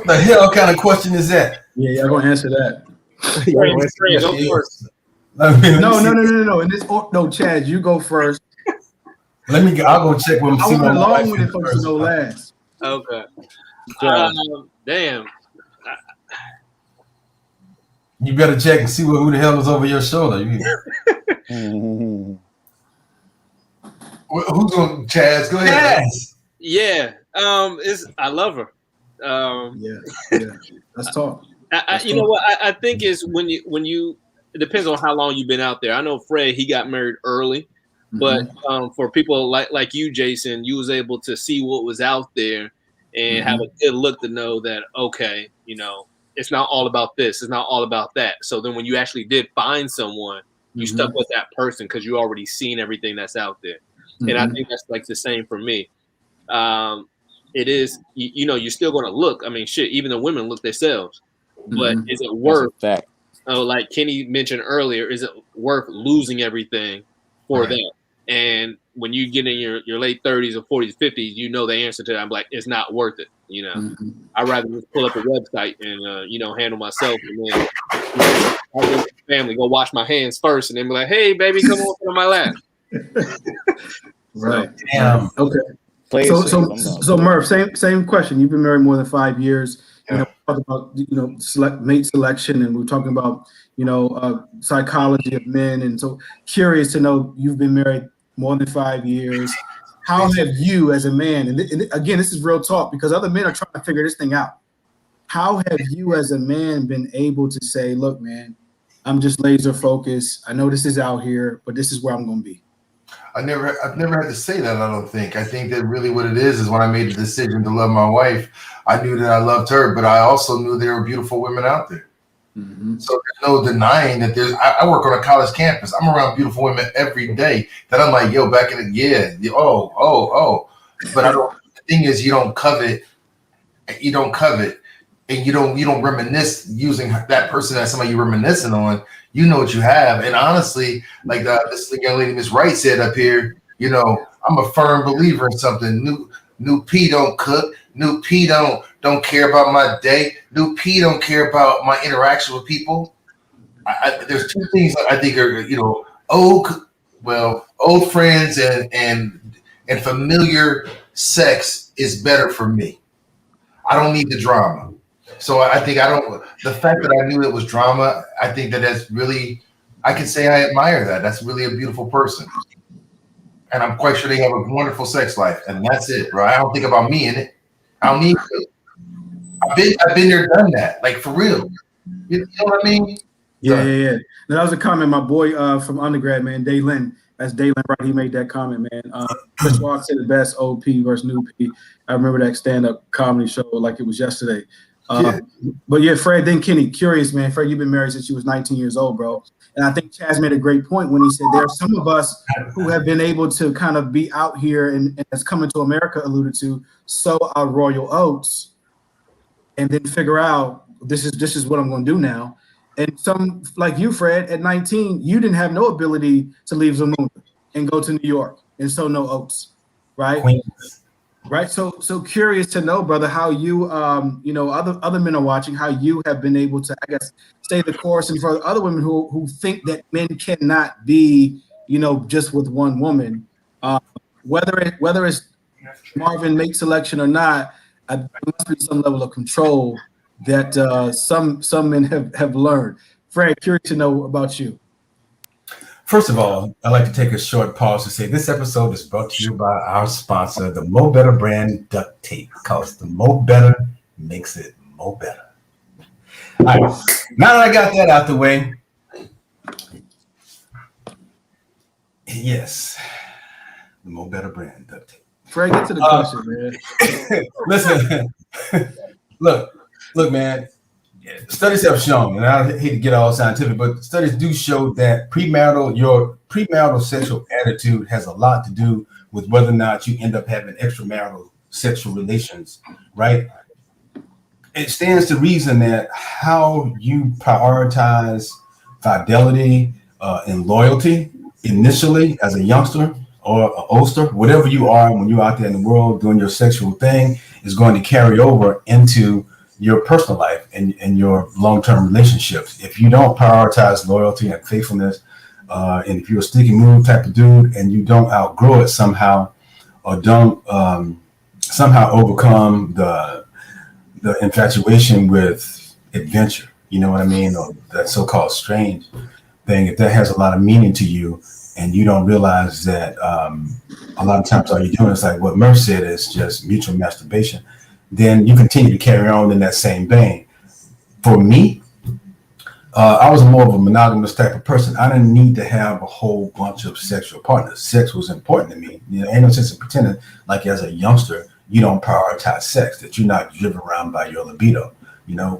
the hell kind of question is that? Yeah, I'm gonna answer that. Go first. No. In this, no, Chad, you go first. I'll go check with. I want a long-winded folks to go last. Okay. Damn. You better check and see who the hell is over your shoulder. Who's on Chaz? Go ahead. Yes. Yeah. I love her. Yeah. Let's talk. You know what? I think is when you it depends on how long you've been out there. I know Fred, he got married early, but for people like you, Jason, you was able to see what was out there and have a good look to know that, okay, it's not all about this. It's not all about that. So then when you actually did find someone, you stuck with that person because you already seen everything that's out there. And I think that's like the same for me. It is, you're still going to look. I mean, shit, even the women look themselves. But is it worth, like Kenny mentioned earlier, is it worth losing everything for that? And when you get in your late 30s or 40s, 50s, you know the answer to that. I'm like, it's not worth it. I'd rather just pull up a website and, handle myself. And then I family go wash my hands first and then be like, hey, baby, come on my lap. Right. So, Damn. Okay. So Murph, same question. You've been married more than 5 years. Talk about mate selection, and we're talking about psychology of men, and so curious to know, you've been married more than 5 years. How have you, as a man, and again, this is real talk because other men are trying to figure this thing out. How have you, as a man, been able to say, look, man, I'm just laser focused. I know this is out here, but this is where I'm going to be. I've never had to say that. I don't think. I think that really what it is when I made the decision to love my wife, I knew that I loved her, but I also knew there were beautiful women out there. So there's no denying that there's. I work on a college campus. I'm around beautiful women every day. That I'm like, yo, back in the oh. But I don't. The thing is, you don't covet, and you don't reminisce using that person as somebody you're reminiscing on. You know what you have, and honestly, like this young lady, Miss Wright, said up here, I'm a firm believer in something. New P don't cook. New P don't care about my day. New P don't care about my interaction with people. There's two things I think are old friends and familiar sex is better for me. I don't need the drama. So I think the fact that I knew it was drama, I think that's really, I can say I admire that. That's really a beautiful person. And I'm quite sure they have a wonderful sex life. And that's it, bro. I don't think about me in it. I don't need to. I've been there, done that. Like, for real. You know what I mean? Yeah. Now, that was a comment, my boy from undergrad, man, Daylin. That's Daylin, right? He made that comment, man. Chris Walk said the best, old P versus new P. I remember that stand-up comedy show like it was yesterday. But yeah, Fred, then Kenny, curious, man. Fred, you've been married since you was 19 years old, bro. And I think Chaz made a great point when he said there are some of us who have been able to kind of be out here and as Coming to America alluded to, sow our royal oats and then figure out this is what I'm going to do now. And some like you, Fred, at 19, you didn't have no ability to leave Zamunda and go to New York and sow no oats, right? Queens. Right. So curious to know, brother, how you, other men are watching, how you have been able to, I guess, stay the course, and for other women who think that men cannot be, just with one woman, whether it's Marvin mate selection or not, there must be some level of control that some men have learned. Fred, curious to know about you. First of all, I'd like to take a short pause to say this episode is brought to you by our sponsor, the Mo Better brand duct tape, because the Mo Better makes it Mo Better. All right, now that I got that out the way, yes, the Mo Better brand duct tape. Fred, get to the question, man. Listen, look, man. Studies have shown, and I hate to get all scientific, but studies do show that your premarital sexual attitude has a lot to do with whether or not you end up having extramarital sexual relations, right? It stands to reason that how you prioritize fidelity and loyalty initially as a youngster or an oldster, whatever you are when you're out there in the world doing your sexual thing, is going to carry over into your personal life and your long-term relationships. If you don't prioritize loyalty and faithfulness, and if you're a sticky move type of dude and you don't outgrow it somehow, or don't somehow overcome the infatuation with adventure, you know what I mean, or that so-called strange thing, if that has a lot of meaning to you and you don't realize that a lot of times all you're doing is like what Murph said, is just mutual masturbation, then you continue to carry on in that same vein. For me, I was more of a monogamous type of person. I didn't need to have a whole bunch of sexual partners. Sex was important to me. Ain't no sense in pretending like as a youngster, you don't prioritize sex, that you're not driven around by your libido,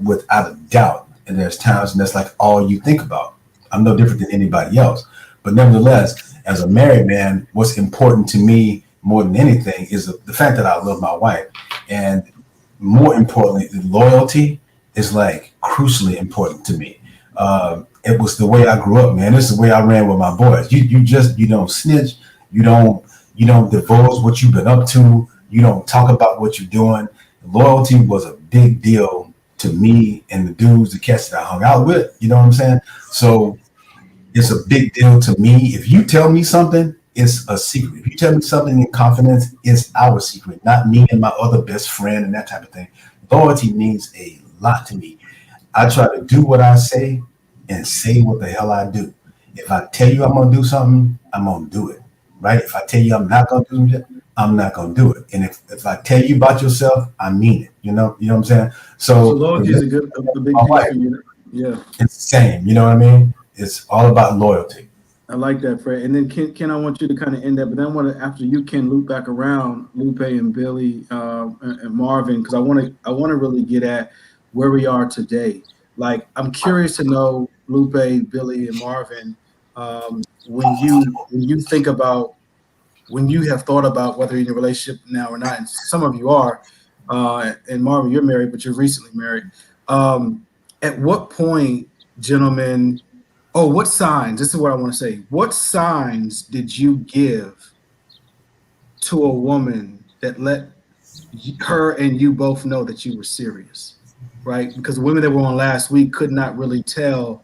without a doubt. And there's times and that's like all you think about. I'm no different than anybody else. But nevertheless, as a married man, what's important to me more than anything is the fact that I love my wife. And more importantly, the loyalty is like crucially important to me. It was the way I grew up, man. This is the way I ran with my boys. You don't snitch. You don't divulge what you've been up to. You don't talk about what you're doing. Loyalty was a big deal to me and the dudes, the cats that I hung out with. You know what I'm saying? So it's a big deal to me. If you tell me something, it's a secret. If you tell me something in confidence, it's our secret, not me and my other best friend and that type of thing. Loyalty means a lot to me. I try to do what I say and say what the hell I do. If I tell you I'm going to do something, I'm going to do it, right? If I tell you I'm not going to do it, I'm not going to do it. And if I tell you about yourself, I mean it. You know what I'm saying? So loyalty is a big thing for you. Yeah. It's the same. You know what I mean? It's all about loyalty. I like that, Fred. And then Ken, I want you to kind of end that, but then I want to, after you can loop back around, Lupe and Billy and Marvin, because I want to really get at where we are today. Like, I'm curious to know, Lupe, Billy, and Marvin, when you think about, when you have thought about whether you're in a relationship now or not, and some of you are, and Marvin, you're married, but you're recently married. At what point, gentlemen? Oh, what signs? This is what I want to say. What signs did you give to a woman that let her and you both know that you were serious, right? Because the women that were on last week could not really tell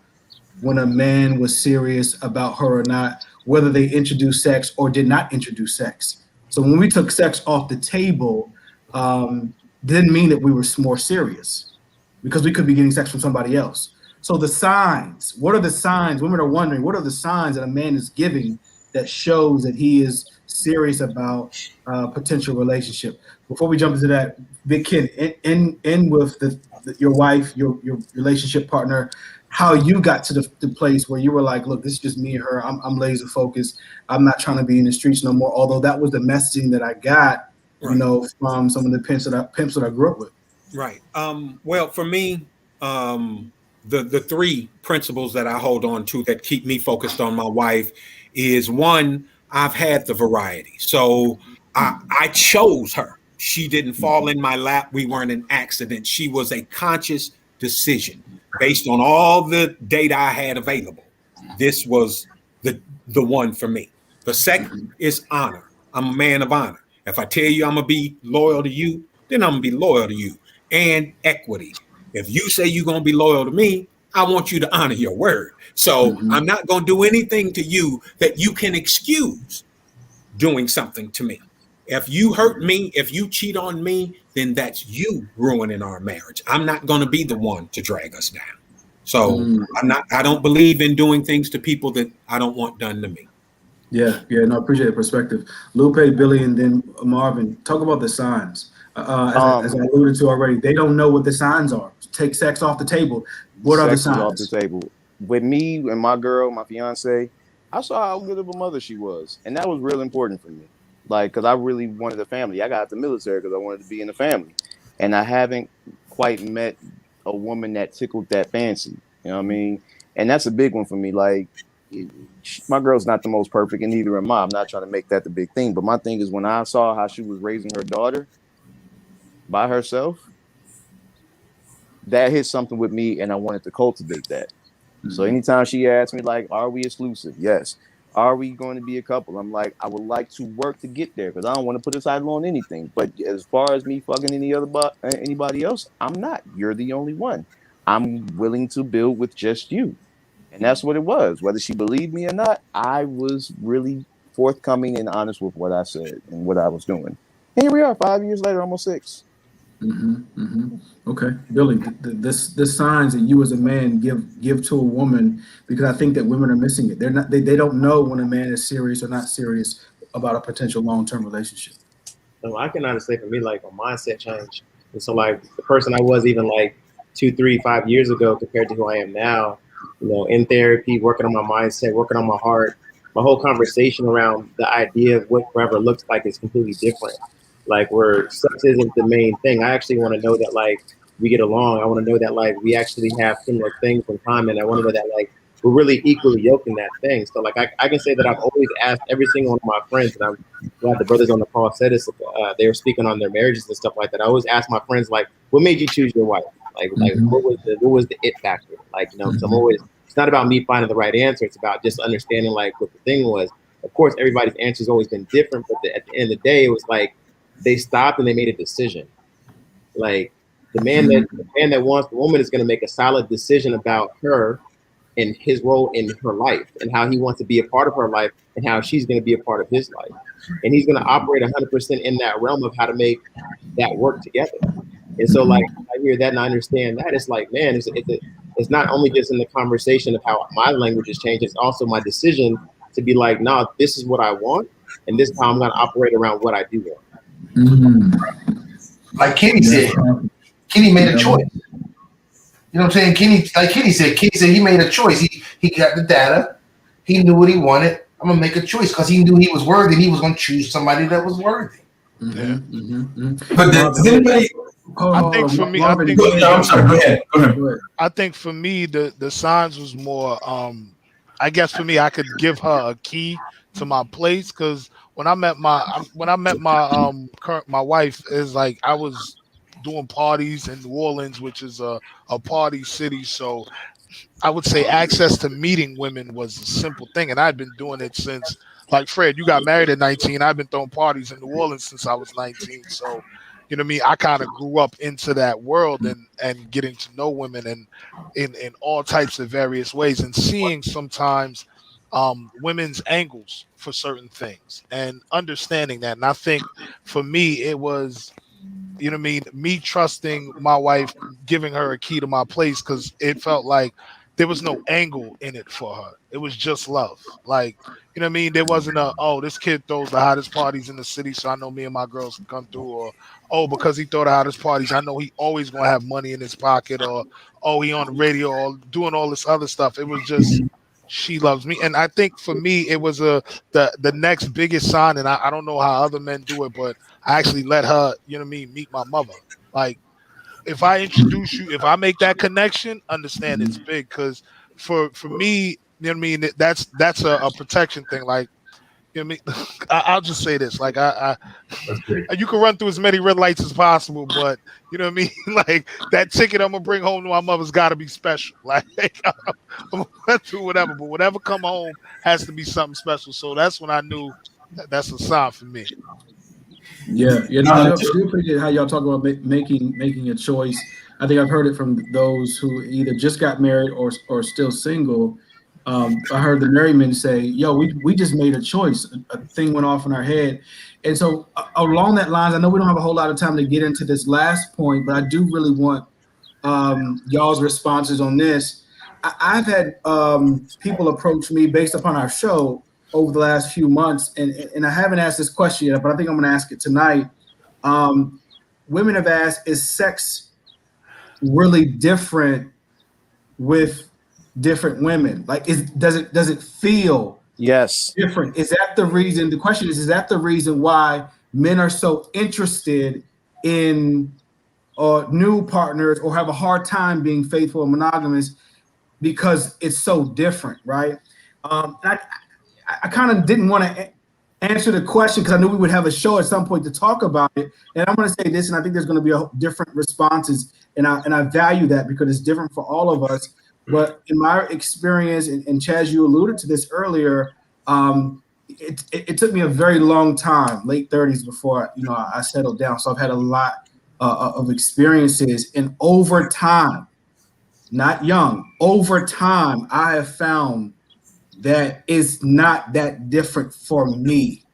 when a man was serious about her or not, whether they introduced sex or did not introduce sex. So when we took sex off the table, didn't mean that we were more serious, because we could be getting sex from somebody else. So the signs, what are the signs? Women are wondering, what are the signs that a man is giving that shows that he is serious about potential relationship? Before we jump into that, Big Ken, in with your wife, your relationship partner, how you got to the place where you were like, look, this is just me and her. I'm laser focused. I'm not trying to be in the streets no more. Although that was the messaging that I got, from some of the pimps that I grew up with. Right. Well, for me, the three principles that I hold on to that keep me focused on my wife is one, I've had the variety. So I chose her. She didn't fall in my lap. We weren't an accident. She was a conscious decision based on all the data I had available. This was the one for me. The second is honor. I'm a man of honor. If I tell you I'm gonna be loyal to you, then I'm gonna be loyal to you. And equity. If you say you're gonna be loyal to me, I want you to honor your word. So I'm not gonna do anything to you that you can excuse doing something to me. If you hurt me, if you cheat on me, then that's you ruining our marriage. I'm not going to be the one to drag us down. So I don't believe in doing things to people that I don't want done to me. Yeah, no, I appreciate the perspective. Lupe, Billy, and then Marvin, talk about the signs. As I alluded to already, they don't know what the signs are. Take sex off the table. What are the Sex is off signs? the table. With me and my girl, my fiance, I saw how good of a mother she was, and that was real important for me. Like, because I really wanted a family. I got out the military because I wanted to be in the family, and I haven't quite met a woman that tickled that fancy. You know what I mean? And that's a big one for me. Like, my girl's not the most perfect, and neither am I. I'm not trying to make that the big thing, but my thing is when I saw how she was raising her daughter by herself, that hit something with me, and I wanted to cultivate that. So anytime she asks me, like, are we exclusive? Yes. Are we going to be a couple? I'm like, I would like to work to get there because I don't want to put a title on anything. But as far as me fucking anybody else, I'm not. You're the only one. I'm willing to build with just you. And that's what it was. Whether she believed me or not, I was really forthcoming and honest with what I said and what I was doing. And here we are, 5 years later, almost 6. Okay, Billy, the signs that you as a man give to a woman, because I think that women are missing it. They don't know when a man is serious or not serious about a potential long-term relationship. So I can honestly say for me, like my mindset changed. And so like the person I was even like 2, 3, 5 years ago compared to who I am now, in therapy, working on my mindset, working on my heart, my whole conversation around the idea of what forever looks like is completely different. Like where sex isn't the main thing. I actually want to know that like we get along. I want to know that like we actually have similar things in common. I want to know that like we're really equally yoked in that thing. So like I can say that I've always asked every single one of my friends, and I'm glad the brothers on the call said this. They were speaking on their marriages and stuff like that. I always ask my friends like, what made you choose your wife? Like what was the it factor? Like because I'm always, it's not about me finding the right answer. It's about just understanding like what the thing was. Of course, everybody's answer's always been different, but at the end of the day, it was like they stopped and they made a decision. Like the man that wants the woman is going to make a solid decision about her and his role in her life and how he wants to be a part of her life and how she's going to be a part of his life. And he's going to operate 100% in that realm of how to make that work together. And so like I hear that and I understand that, it's like, man, it's not only just in the conversation of how my language has changed, it's also my decision to be like, no, this is what I want. And this is how I'm going to operate around what I do want. Like Kenny said, Kenny made a choice. You know what I'm saying? Kenny said he made a choice. He got the data. He knew what he wanted. I'm gonna make a choice because he knew he was worthy. And he was gonna choose somebody that was worthy. But does anybody? I think for me, I'm sorry. Go ahead. I think for me, the signs was more. I guess for me, I could give her a key to my place because when I met my my wife, is like I was doing parties in New Orleans, which is a party city. So I would say access to meeting women was a simple thing, and I'd been doing it since. Like Fred, you got married at 19. I've been throwing parties in New Orleans since I was 19. So, you know what I mean? I kind of grew up into that world and getting to know women and in all types of various ways and seeing sometimes women's angles for certain things and understanding that. And I think for me, it was, you know what I mean, me trusting my wife, giving her a key to my place because it felt like there was no angle in it for her. It was just love. Like, you know what I mean? There wasn't this kid throws the hottest parties in the city, so I know me and my girls can come through, or because he throw the hottest parties, I know he always gonna have money in his pocket, or he on the radio or doing all this other stuff. It was just she loves me. And I think for me it was the next biggest sign, and I don't know how other men do it, but I actually let her, you know what I mean, meet my mother. Like if I introduce you, if I make that connection, understand it's big. Because for me, you know what I mean. That's a protection thing. Like, you know what I mean. I'll just say this. Like, you can run through as many red lights as possible, but you know what I mean. Like, that ticket I'm gonna bring home to my mother's got to be special. Like, I'm gonna run through whatever, but whatever come home has to be something special. So that's when I knew that's a sign for me. Yeah, no, I do appreciate how y'all talk about making a choice. I think I've heard it from those who either just got married or still single. I heard the married men say, "Yo, we just made a choice. A thing went off in our head." And so along that lines, I know we don't have a whole lot of time to get into this last point, but I do really want y'all's responses on this. I've had people approach me based upon our show over the last few months, and I haven't asked this question yet, but I think I'm going to ask it tonight. Women have asked, is sex really different with different women? Like, does it feel different? Is that the reason? The question is that the reason why men are so interested in new partners or have a hard time being faithful and monogamous because it's so different, right? I kind of didn't want to answer the question because I knew we would have a show at some point to talk about it. And I'm going to say this, and I think there's going to be different responses, and I value that because it's different for all of us. But in my experience, and Chaz, you alluded to this earlier, it took me a very long time, late 30s, before I settled down. So I've had a lot of experiences, and over time, not young, over time, I have found that is not that different for me.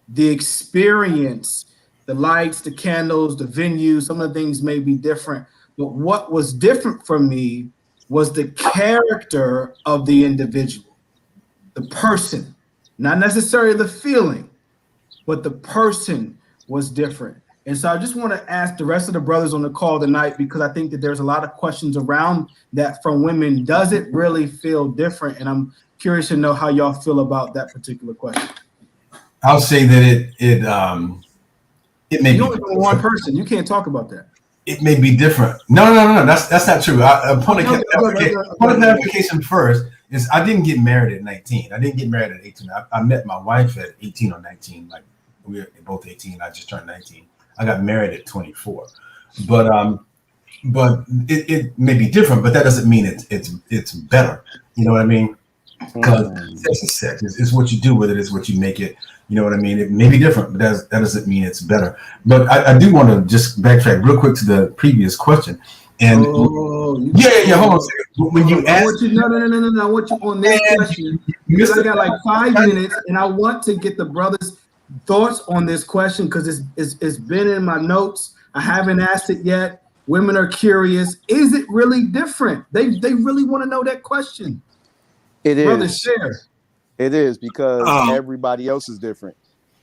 The experience, the lights, the candles, the venue, some of the things may be different, but what was different for me was the character of the individual, the person, not necessarily the feeling, but the person was different. And so I just want to ask the rest of the brothers on the call tonight, because I think that there's a lot of questions around that from women. Does it really feel different? And I'm curious to know how y'all feel about that particular question. I'll say that it may be one person. You can't talk about that. It may be different. No. That's not true. Point of clarification first is I didn't get married at 19. I didn't get married at 18. I met my wife at 18 or 19. Like, we were both 18. I just turned 19. I got married at 24. But it may be different, but that doesn't mean it's better. You know what I mean? Because sex is sex. It's what you do with it. It's what you make it. You know what I mean? It may be different, but that doesn't mean it's better. But I do want to just backtrack real quick to the previous question. And hold on a second. When you ask, no, I want you on this question because I got like 5 minutes, and I want to get the brothers' thoughts on this question because it's been in my notes. I haven't asked it yet. Women are curious. Is it really different? They really want to know that question. It Brother, is. share. It is because everybody else is different.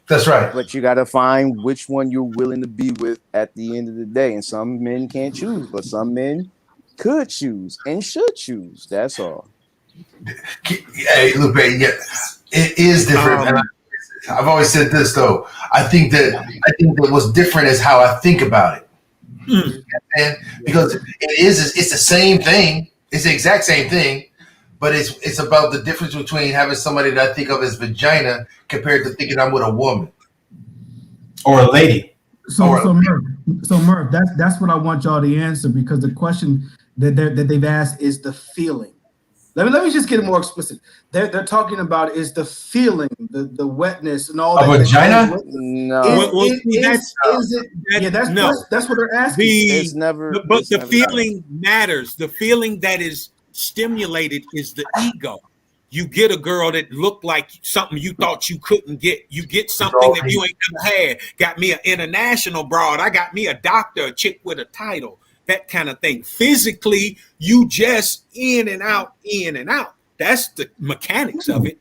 That's right. But you got to find which one you're willing to be with at the end of the day. And some men can't choose, but some men could choose and should choose. That's all. Hey, look, man, yeah, it is different. And I've always said this though. I think that what's different is how I think about it. And because it's the same thing. It's the exact same thing. But it's about the difference between having somebody that I think of as vagina compared to thinking I'm with a woman or a lady. So Murph, that's what I want y'all to answer, because the question that they've asked is the feeling. Let me just get it more explicit. They're talking about is the feeling, the wetness and all that. A vagina? No. That's what they're asking. The feeling matters. The feeling that is stimulated is the ego. You get a girl that looked like something you thought you couldn't get. You get something that you ain't never had. Got me an international broad. I got me a doctor, a chick with a title, that kind of thing. Physically, you just in and out. That's the mechanics of it.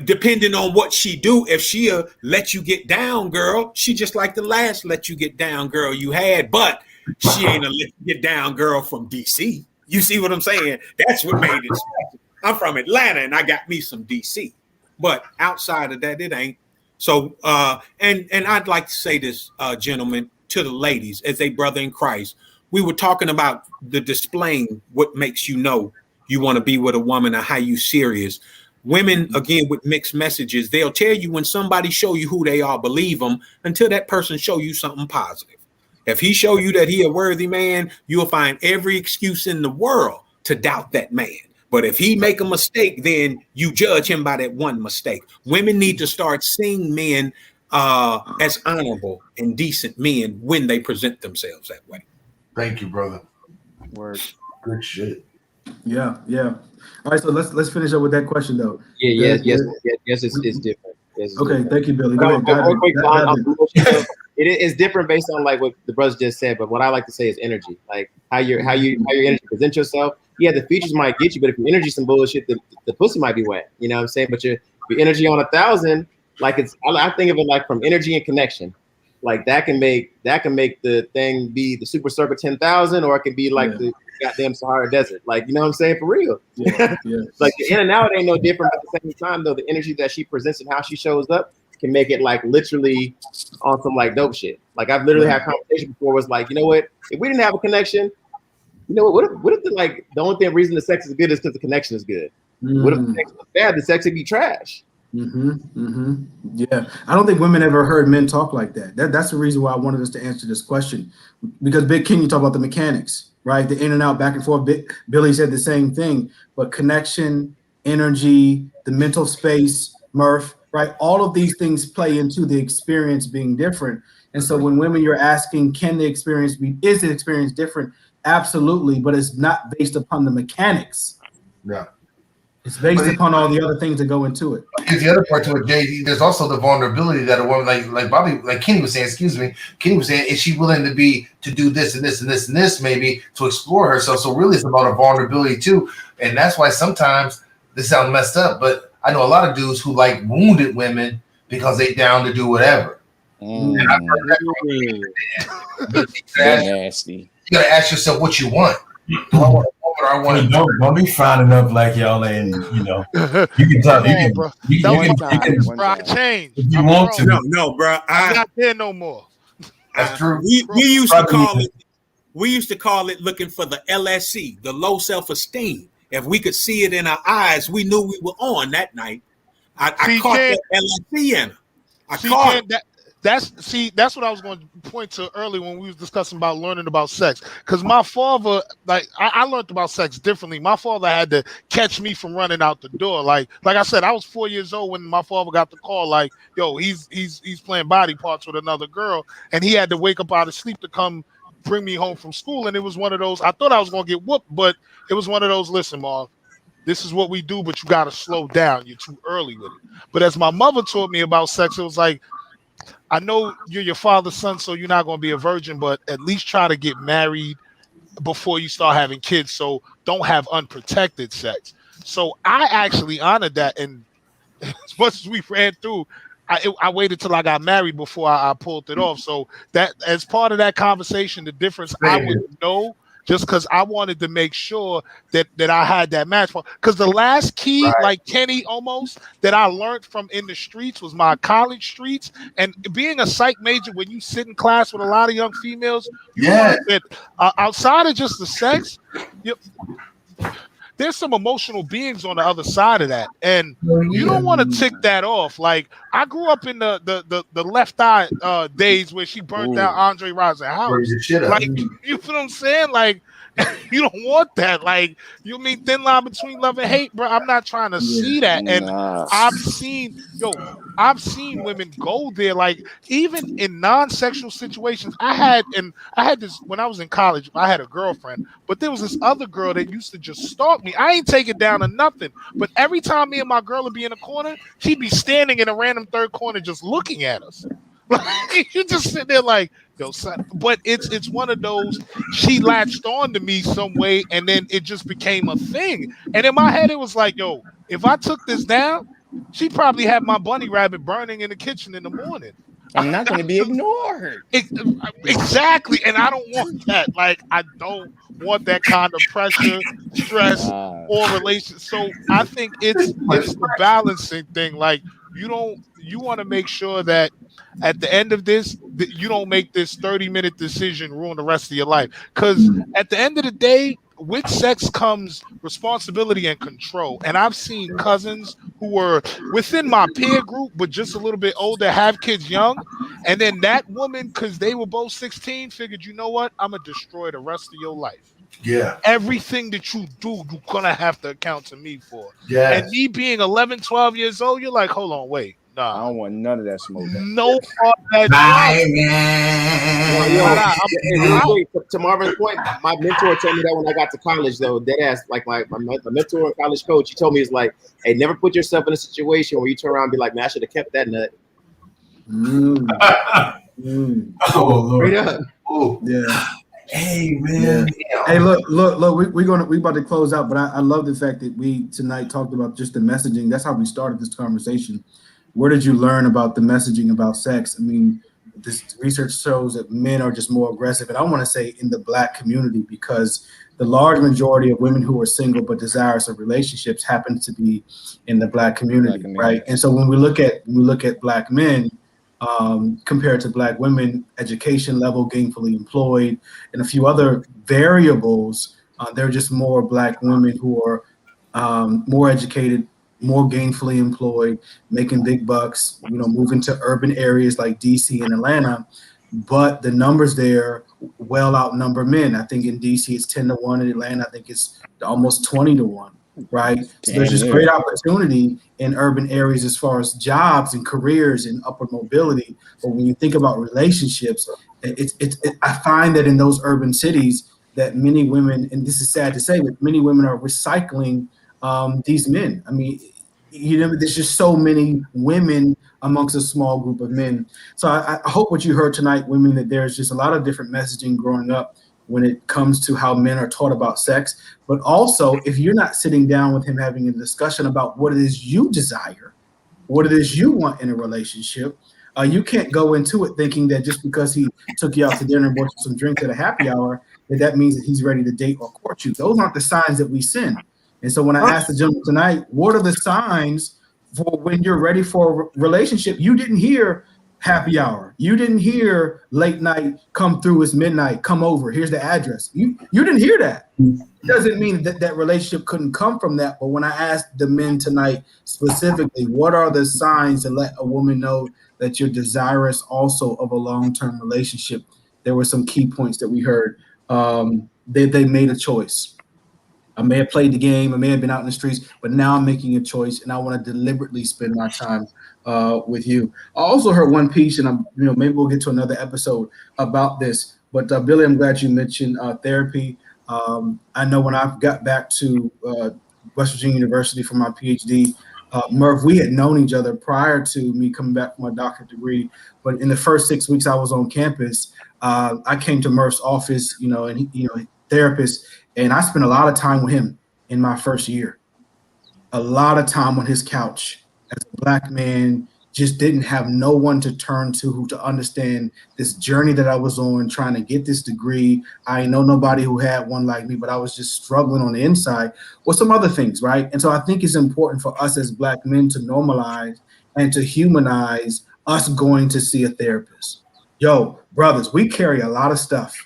Depending on what she do, if she'll let you get down, girl, she just like the last let you get down girl you had, but she ain't a let you get down girl from DC. You see what I'm saying? That's what made it special. I'm from Atlanta and I got me some DC. But outside of that, it ain't. So and I'd like to say this, gentlemen, to the ladies as a brother in Christ. We were talking about the displaying what makes you know you want to be with a woman or how you serious. Women, again, with mixed messages, they'll tell you when somebody show you who they are, believe them until that person show you something positive. If he show you that he a worthy man, you'll find every excuse in the world to doubt that man. But if he make a mistake, then you judge him by that one mistake. Women need to start seeing men as honorable and decent men when they present themselves that way. Thank you, brother. Word. Good shit. Yeah. All right, so let's finish up with that question though. Yes, it's different. Yes, it's Okay, different. thank you, Billy. But Go ahead. real quick, it is different based on like what the brothers just said. But what I like to say is energy, like how your energy present yourself. Yeah, the features might get you, but if your energy some bullshit, the pussy might be wet. You know what I'm saying? But your energy on 1,000, like I think of it like from energy and connection. Like that can make the thing be the super circle 10,000, or it can be like the goddamn Sahara Desert. Like, you know what I'm saying? For real. Yeah. Like the in and out ain't no different, but at the same time though, the energy that she presents and how she shows up can make it like literally on some like dope shit. Like I've literally had conversation before was like, you know what? If we didn't have a connection, you know what if the only reason the sex is good is because the connection is good. What if the sex was bad? The sex would be trash. Yeah, I don't think women ever heard men talk like that. That's the reason why I wanted us to answer this question, because Big King, you talk about the mechanics, right? The in and out, back and forth. Billy said the same thing, but connection, energy, the mental space, Murph, right? All of these things play into the experience being different. And so when women, you're asking, is the experience different? Absolutely, but it's not based upon the mechanics. Yeah. It's based upon all the other things that go into it. Here's the other part to it, Jay. There's also the vulnerability that a woman like Bobby, like Kenny was saying, Kenny was saying, is she willing to do this and this and this and this, maybe to explore herself? So really it's about a vulnerability too. And that's why sometimes this sounds messed up, but I know a lot of dudes who like wounded women because they down to do whatever. And I've heard that. Nasty. You gotta ask yourself what you want. Do I want a woman or I want don't be finding up like y'all and you know you can talk you can change if you want to. No, bro. I'm not there no more. That's true. We used to call it looking for the LSC, the low self-esteem. If we could see it in our eyes, we knew we were on that night. I caught that LSC in her. That's what I was going to point to earlier when we was discussing about learning about sex. Because my father, I learned about sex differently. My father had to catch me from running out the door. Like I said, I was 4 years old when my father got the call. Like, yo, he's playing body parts with another girl, and he had to wake up out of sleep to come bring me home from school. And it was one of those. I thought I was going to get whooped, but it was one of those. Listen, Marv, this is what we do, but you got to slow down. You're too early with it. But as my mother taught me about sex, it was like, I know you're your father's son, so you're not going to be a virgin, but at least try to get married before you start having kids. So don't have unprotected sex. So I actually honored that. And as much as we ran through, I waited till I got married before I pulled it off. So that as part of that conversation, the difference I would know, just because I wanted to make sure that I had that match. Because the last key, like Kenny almost, that I learned from in the streets was my college streets. And being a psych major, when you sit in class with a lot of young females, you learn that outside of just the sex, there's some emotional beings on the other side of that. And you don't want to tick that off. Like, I grew up in the Left Eye days where she burnt down Andre Rison's house. Like, you know what I'm saying? Like, you don't want that. Like, you mean thin line between love and hate, bro? I'm not trying to see that. And I've seen women go there. Like, even in non-sexual situations, I had this when I was in college. I had a girlfriend, but there was this other girl that used to just stalk me. I ain't take it down to nothing, but every time me and my girl would be in a corner, she'd be standing in a random third corner just looking at us. Like, you just sit there like, yo, son. But it's one of those, she latched on to me some way, and then it just became a thing. And in my head, it was like, yo, if I took this down, she probably had my bunny rabbit burning in the kitchen in the morning. I'm not going to be ignored. Exactly. And I don't want that. Like, I don't want that kind of pressure, stress, or relation. So I think it's the balancing thing. Like, you don't you want to make sure that at the end of this, that you don't make this 30-minute decision ruin the rest of your life. Because at the end of the day, with sex comes responsibility and control. And I've seen cousins who were within my peer group, but just a little bit older, have kids young. And then that woman, because they were both 16, figured, you know what? I'm going to destroy the rest of your life. Yeah. Everything that you do, you're going to have to account to me for. Yeah. And me being 11, 12 years old, you're like, hold on, wait. I Nah. don't want none of that smoke. No part of that Real quick, to Marvin's point, my mentor told me that when I got to college, though, dead ass, like my mentor and college coach, he told me, it's like, hey, never put yourself in a situation where you turn around and be like, man, I should have kept that nut. Oh Lord. Straight up. Oh Yeah. Hey man. Yeah. Hey, look. We about to close out, but I love the fact that we tonight talked about just the messaging. That's how we started this conversation. Where did you learn about the messaging about sex? I mean, this research shows that men are just more aggressive, and I want to say in the Black community, because the large majority of women who are single but desirous of relationships happen to be in the Black community, right? And so when we look at Black men compared to Black women, education level, gainfully employed, and a few other variables, there are just more Black women who are more educated, more gainfully employed, making big bucks, moving to urban areas like DC and Atlanta. But the numbers there well outnumber men. I think in DC it's 10-1. In Atlanta, I think it's almost 20-1, right? So there's just great opportunity in urban areas as far as jobs and careers and upward mobility. But when you think about relationships, I find that in those urban cities that many women, and this is sad to say, but many women are recycling these men. I mean, there's just so many women amongst a small group of men. So I hope what you heard tonight, women, that there's just a lot of different messaging growing up when it comes to how men are taught about sex. But also, if you're not sitting down with him having a discussion about what it is you desire, what it is you want in a relationship, you can't go into it thinking that just because he took you out to dinner and bought you some drinks at a happy hour, that means that he's ready to date or court you. Those aren't the signs that we send. And so when I asked the gentleman tonight, what are the signs for when you're ready for a relationship? You didn't hear happy hour. You didn't hear late night, come through, it's midnight, come over, here's the address. You didn't hear that. It doesn't mean that relationship couldn't come from that. But when I asked the men tonight specifically, what are the signs to let a woman know that you're desirous also of a long-term relationship, there were some key points that we heard. They made a choice. I may have played the game, I may have been out in the streets, but now I'm making a choice, and I want to deliberately spend my time with you. I also heard one piece, and maybe we'll get to another episode about this. But Billy, I'm glad you mentioned therapy. I know when I got back to West Virginia University for my PhD, Murph, we had known each other prior to me coming back for my doctorate degree. But in the first 6 weeks I was on campus, I came to Murph's office, and he, therapist. And I spent a lot of time with him in my first year, a lot of time on his couch as a Black man, just didn't have no one to turn to understand this journey that I was on, trying to get this degree. I know nobody who had one like me, but I was just struggling on the inside with some other things, right? And so I think it's important for us as Black men to normalize and to humanize us going to see a therapist. Yo, brothers, we carry a lot of stuff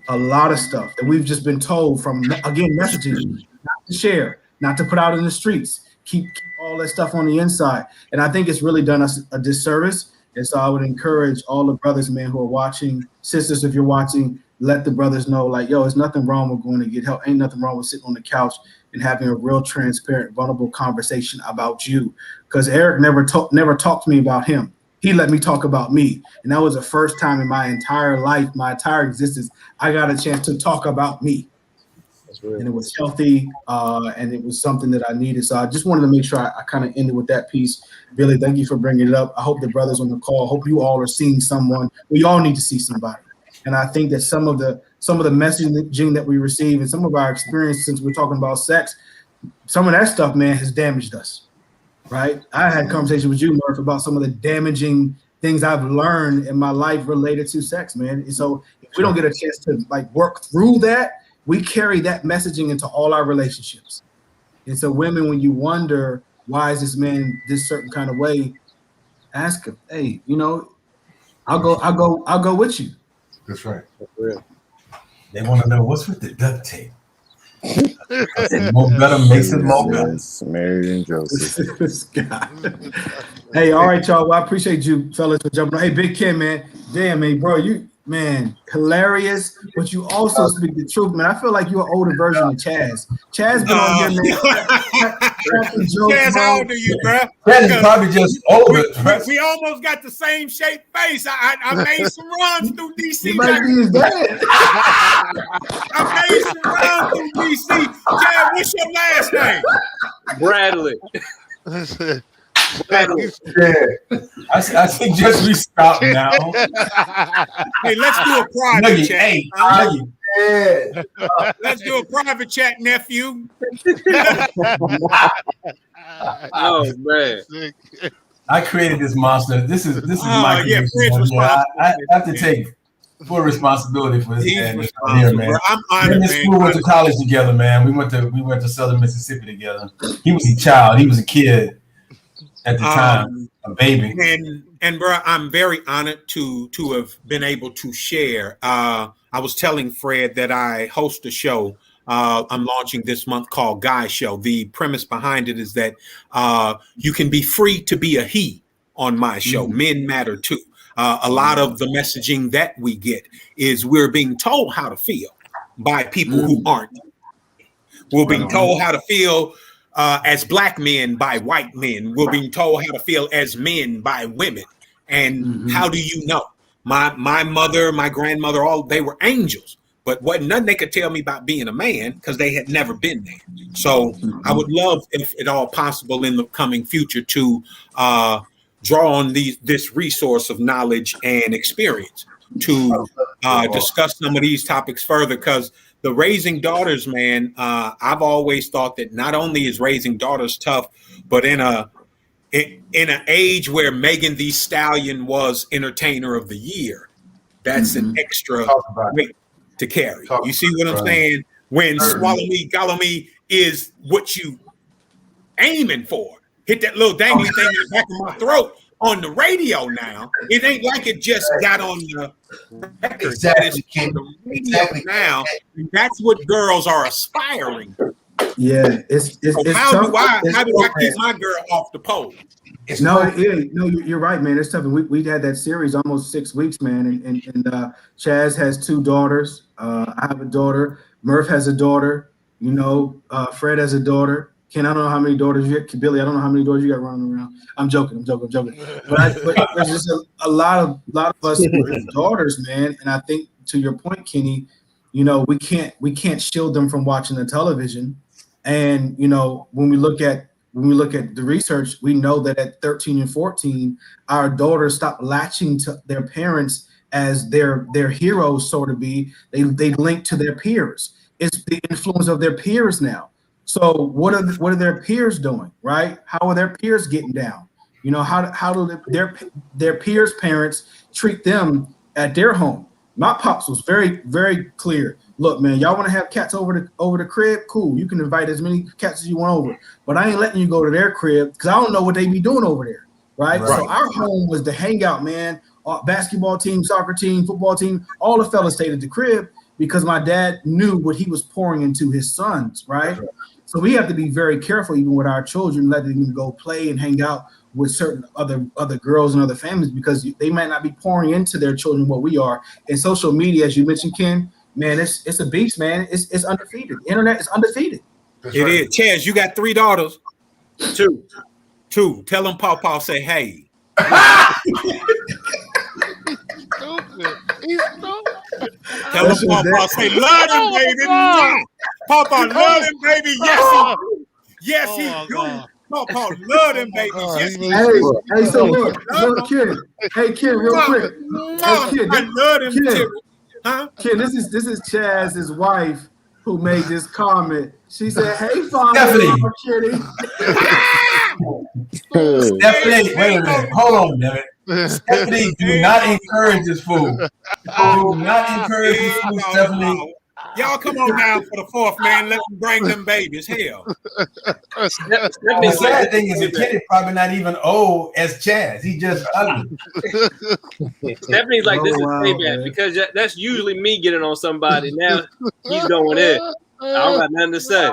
that we've just been told from, again, messaging, not to share, not to put out in the streets, keep all that stuff on the inside. And I think it's really done us a disservice. And so I would encourage all the brothers, man, who are watching, sisters, if you're watching, let the brothers know, like, yo, there's nothing wrong with going to get help. Ain't nothing wrong with sitting on the couch and having a real transparent, vulnerable conversation about you. Because Eric never talked to me about him. He let me talk about me. And that was the first time in my entire life, my entire existence, I got a chance to talk about me. And it was healthy, and it was something that I needed. So I just wanted to make sure I kind of ended with that piece. Billy, thank you for bringing it up. I hope the brothers on the call, hope you all are seeing someone. We all need to see somebody. And I think that some of the messaging that we receive and some of our experience, since we're talking about sex, some of that stuff, man, has damaged us. Right? I had a conversation with you, Murph, about some of the damaging things I've learned in my life related to sex, man. And so if we don't get a chance to work through that, we carry that messaging into all our relationships. And so women, when you wonder, why is this man this certain kind of way? Ask him, hey, you know, I'll go with you. That's right. They want to know what's with the duct tape. I said, more better makes it more better. Jesus, Mary and Joseph. This guy. Hey, all right, y'all. Well, I appreciate you fellas for jumping on. Hey, Big Ken, man. Damn, man, bro, you, man, hilarious. But you also speak the truth, man. I feel like you're an older version of Chaz. Chaz been on here, man. Chaz, how old are you, bro? That is probably just over. We almost got the same shaped face. I made some runs through DC. He might be his dad. I made some runs through DC. Chaz, what's your last name? Bradley. Yeah. I suggest we stop now. Hey, let's do a private chat. Hey, yeah. Let's do a private chat, nephew. Oh man. I created this monster. This is my creation. Yeah, I have to take full responsibility for this. He's Man. responsible, Here, man. bro. I'm honored, Me and school went to college together, man. We went to Southern Mississippi together. He was a child. He was a kid at the time, a baby. And bro, I'm very honored to have been able to share. I was telling Fred that I host a show I'm launching this month called Guy Show. The premise behind it is that you can be free to be a he on my show. Men matter too. A lot of the messaging that we get is we're being told how to feel by people who aren't. We're being told how to feel as black men by white men. We're being told how to feel as men by women. And how do you know? My mother, my grandmother, they were angels, but wasn't nothing they could tell me about being a man because they had never been there. So I would love, if at all possible in the coming future, to draw on this resource of knowledge and experience to discuss some of these topics further, because the raising daughters, man, I've always thought that not only is raising daughters tough, but in an age where Megan Thee Stallion was Entertainer of the Year, that's an extra weight to carry. You see what I'm saying? When Swallow Me, Gallow Me is what you aiming for. Hit that little dangly thing in the back of my throat on the radio now. It ain't like it just got on the record. Exactly. It's on the radio now. That's what girls are aspiring to. Yeah, it's how tough. do I keep my girl off the pole? You're right, man. It's tough. And we had that series almost 6 weeks, man. And Chaz has 2 daughters. I have a daughter. Murph has a daughter. You know, Fred has a daughter. Ken, I don't know how many daughters you got. Billy, I don't know how many daughters you got running around. I'm joking. But there's just a lot of us with daughters, man. And I think, to your point, Kenny, you know, we can't shield them from watching the television. And you know, when we look at the research, we know that at 13 and 14, our daughters stop latching to their parents as their heroes, so to be. They link to their peers. It's the influence of their peers now. So what are their peers doing, right? How are their peers getting down? You know, how do their peers' parents treat them at their home? My pops was very, very clear. Look, man, y'all want to have cats over the crib? Cool. You can invite as many cats as you want over. But I ain't letting you go to their crib because I don't know what they be doing over there, right? So our home was the hangout, man. Basketball team, soccer team, football team, all the fellas stayed at the crib because my dad knew what he was pouring into his sons, right? So we have to be very careful even with our children, letting them go play and hang out with certain other girls and other families because they might not be pouring into their children what we are. And social media, as you mentioned, Ken, man, it's a beast, man. It's undefeated. The internet is undefeated. It is. Chaz, you got 3 daughters. 2. Tell them Paw say hey. He's stupid. Tell them Paw say love him, baby. Paw love him, baby. Yes, he do. Paw love them babies. Hey, so look, Ken. Hey, Ken, real quick. I love them too. Huh? Ken, this is Chaz's wife who made this comment. She said, "Hey, father, Stephanie. Stephanie, wait a minute. Hold on, damn it. Stephanie, do not encourage this fool. Do not encourage this fool, Stephanie. Y'all come on down for the 4th, man. Let them bring them babies. Hell. The sad thing is, the kid is probably not even old as Chaz. He just ugly. Stephanie's like, this is payback, because that's usually me getting on somebody. Now he's going in. I don't got nothing to say.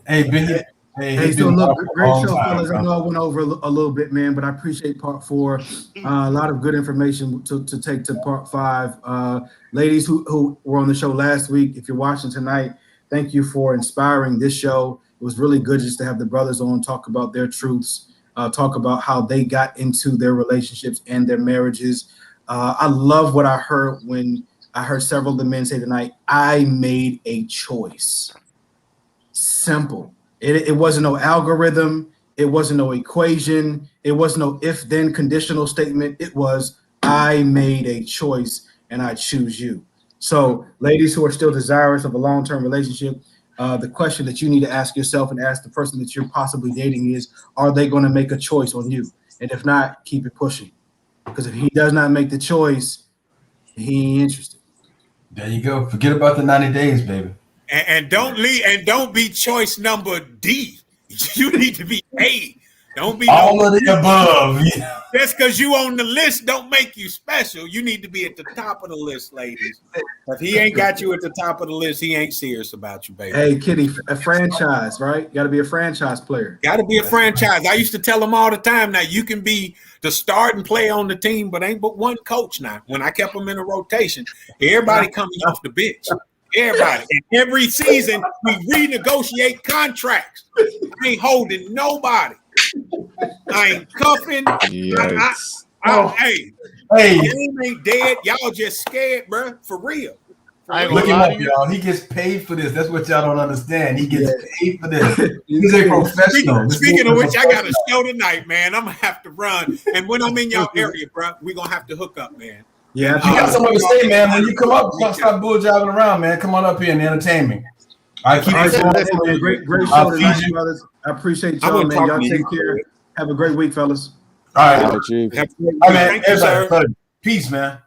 Hey, Biggie. Hey, so look, great show, fellas. I know I went over a little bit, man, but I appreciate part 4. A lot of good information to take to part 5. Ladies who were on the show last week, if you're watching tonight, thank you for inspiring this show. It was really good just to have the brothers on, talk about their truths, talk about how they got into their relationships and their marriages. I love what I heard when I heard several of the men say tonight, I made a choice. Simple. It wasn't no algorithm. It wasn't no equation. It wasn't no if-then conditional statement. It was, I made a choice and I choose you. So ladies who are still desirous of a long-term relationship, the question that you need to ask yourself and ask the person that you're possibly dating is, are they going to make a choice on you? And if not, keep it pushing. Because if he does not make the choice, he ain't interested. There you go. Forget about the 90 days, baby. And don't leave, and don't be choice number D. You need to be A. Don't be all of the above. Just because you on the list don't make you special. You need to be at the top of the list, ladies. If he ain't got you at the top of the list, he ain't serious about you, baby. Hey, Kitty, a franchise, right? Got to be a franchise player. Got to be a franchise. I used to tell them all the time, now you can be the start and play on the team, but ain't but one coach now. When I kept them in a rotation, everybody coming off the bench. Everybody. And every season, we renegotiate contracts. I ain't holding nobody. I ain't cuffing. Yes. Hey, game ain't dead. Y'all just scared, bro. For real. Look him up, y'all. He gets paid for this. That's what y'all don't understand. He gets paid for this. He's a professional. Speaking of which, I got a show tonight, man. I'm going to have to run. And when I'm in y'all area, bro, we're going to have to hook up, man. Yeah, you got something to say, man. When you come up, stop bull jobbing around, man. Come on up here and entertain me. All right, keep it great show tonight, brothers. I appreciate y'all, man. Y'all take care. Have a great week, fellas. All right, man. Peace, man.